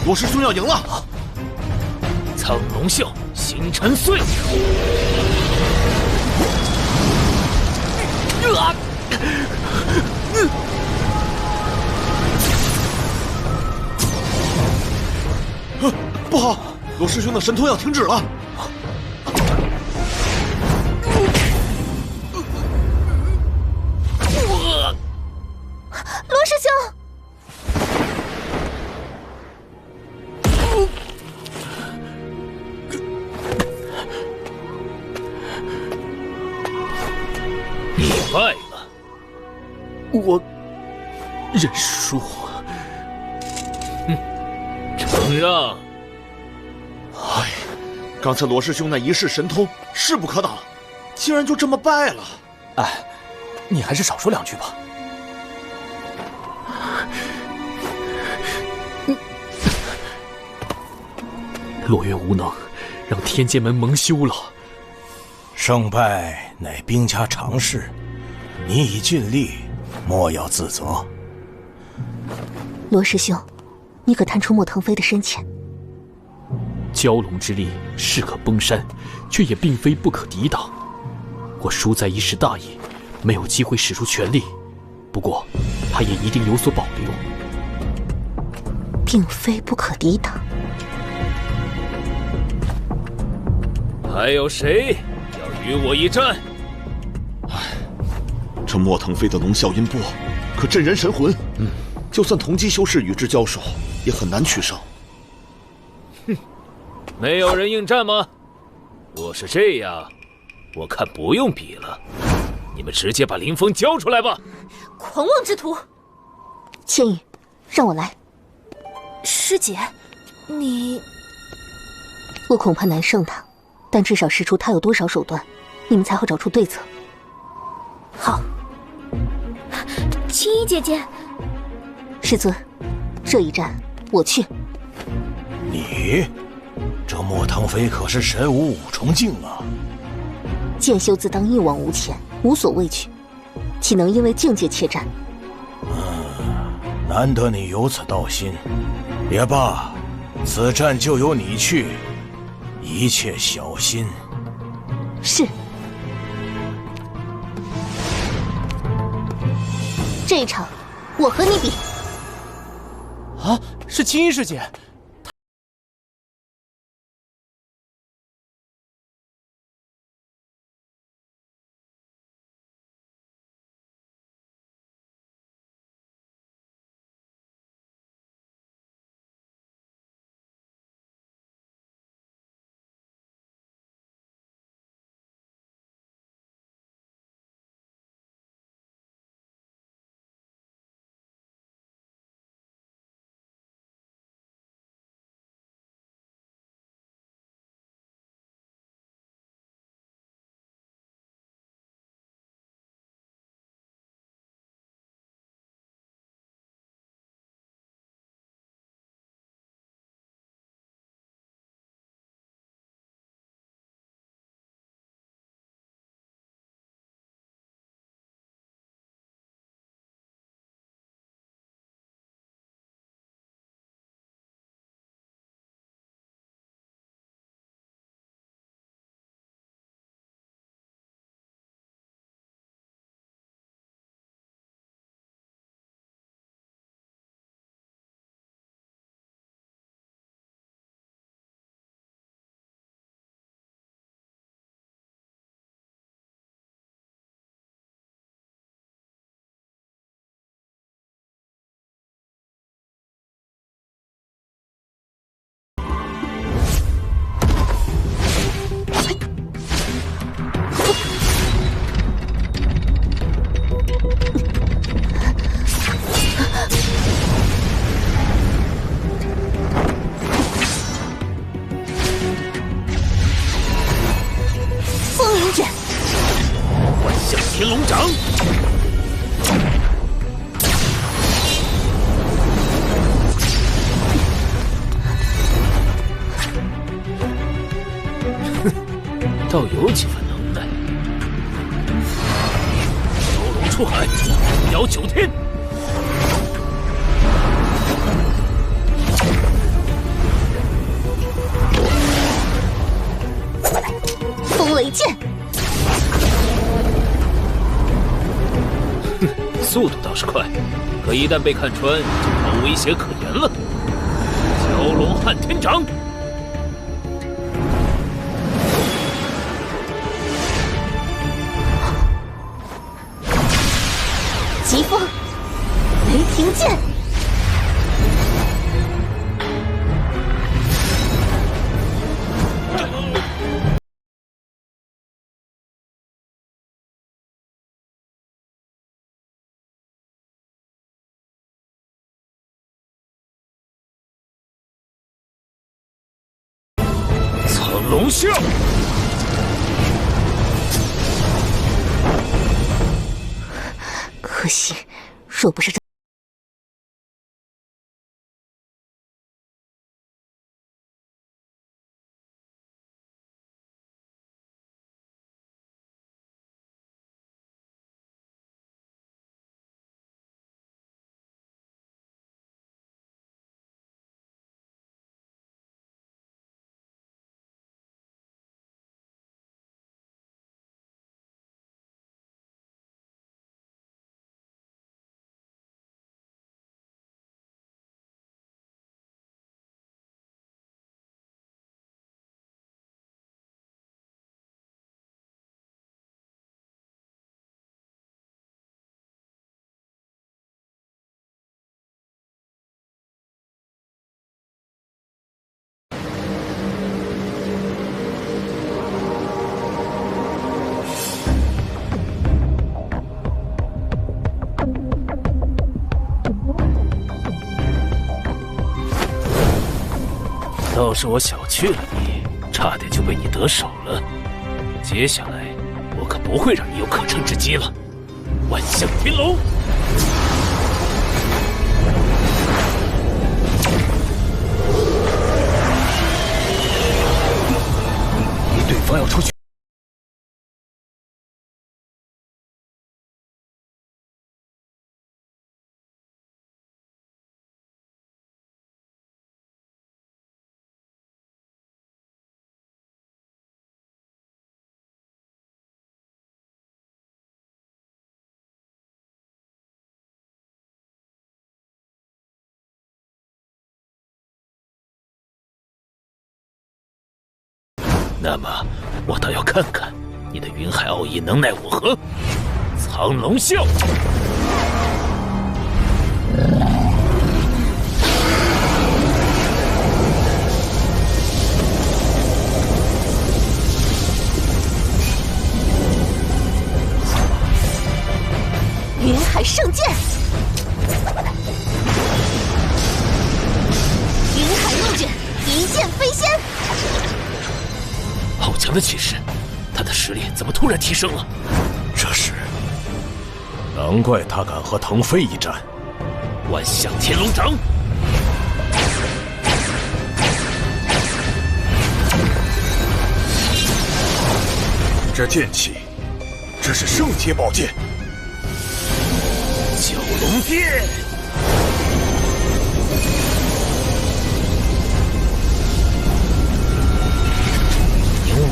罗师兄要赢了！苍龙啸，星辰碎。不好，罗师兄的神通要停止了。罗师兄。你败了，我认输。承让。哎，刚才罗师兄那一式神通势不可挡，竟然就这么败了。哎，你还是少说两句吧。落月无能，让天剑门蒙羞了。胜败乃兵家常事，你已尽力，莫要自责。罗师兄，你可探出莫腾飞的深浅？蛟龙之力势可崩山，却也并非不可抵挡。我输在一时大意，没有机会使出全力。不过，他也一定有所保留。并非不可抵挡。还有谁要与我一战？这莫腾飞的龙啸音波可震人神魂，就算同级修士与之交手，也很难取胜。没有人应战吗？若是这样，我看不用比了，你们直接把林峰交出来吧。狂妄之徒！千羽，让我来。师姐，你……我恐怕难胜他，但至少试出他有多少手段，你们才好找出对策。好。青衣姐姐，师尊，这一战我去。你，这莫腾飞可是神武五重境啊！剑修自当一往无前，无所畏惧，岂能因为境界怯战？难得你有此道心。也罢，此战就由你去，一切小心。是。这一场，我和你比。啊，是青衣师姐。倒有几分能耐。蛟龙出海，摇9天。风雷剑。哼，速度倒是快，可一旦被看穿，就毫无威胁可言了。蛟龙撼天掌。疾风雷霆剑。苍龙啸。可惜，若不是这。倒是我小觑了你，差点就被你得手了。接下来，我可不会让你有可乘之机了。万象天龙，对方要出去。那么，我倒要看看你的云海奥义能奈我何！苍龙啸，云海圣剑，云海怒卷，一剑飞仙。好强的气势，他的实力怎么突然提升了？这是，难怪他敢和腾飞一战。万象天龙掌，这剑气，这是圣阶宝剑。蛟龙殿。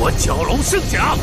我蛟龙圣甲，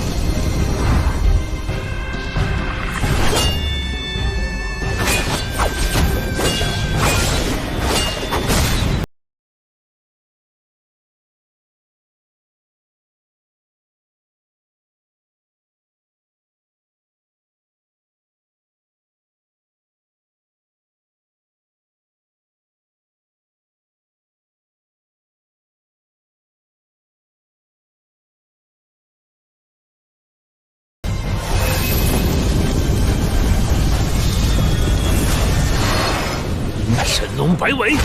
神龙摆尾，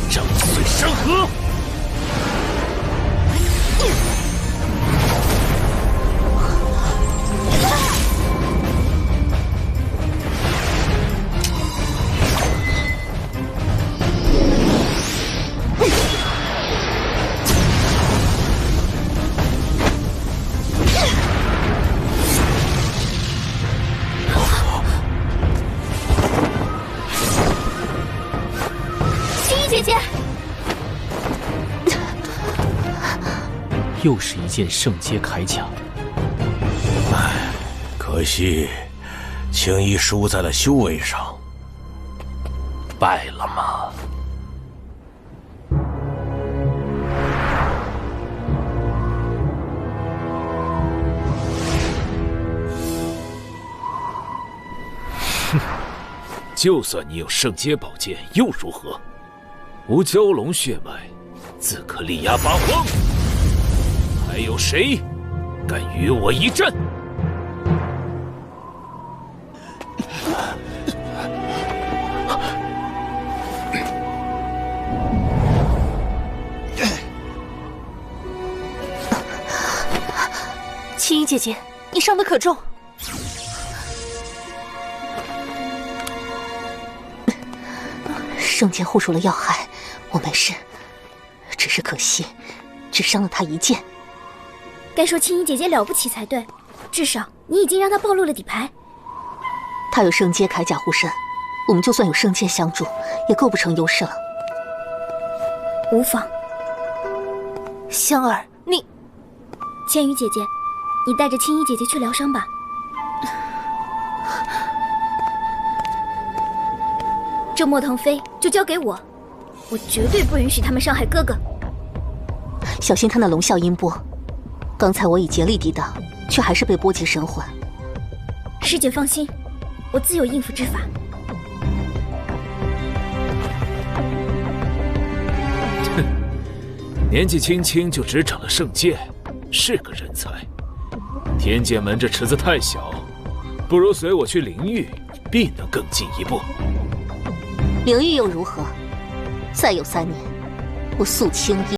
掌碎山河，又是一件圣阶铠甲。唉，可惜青衣输在了修为上。败了吗？哼，就算你有圣阶宝剑又如何？无蛟龙血脉，自可力压八荒。还有谁敢与我一战？青衣姐姐，你伤得可重。圣剑护住了要害，我没事，只是可惜，只伤了他一剑。该说青衣姐姐了不起才对，至少你已经让她暴露了底牌。他有圣阶铠甲护身，我们就算有圣剑相助，也构不成优势了。无妨。香儿，你，千羽姐姐，你带着青衣姐姐去疗伤吧。这莫腾飞就交给我，我绝对不允许他们伤害哥哥。小心他那龙啸音波，刚才我已竭力抵挡，却还是被波及神魂。师姐放心，我自有应付之法。哼，年纪轻轻就执掌了圣剑，是个人才。天剑门这池子太小，不如随我去灵域，必能更进一步。灵域又如何？再有3年，我肃清衣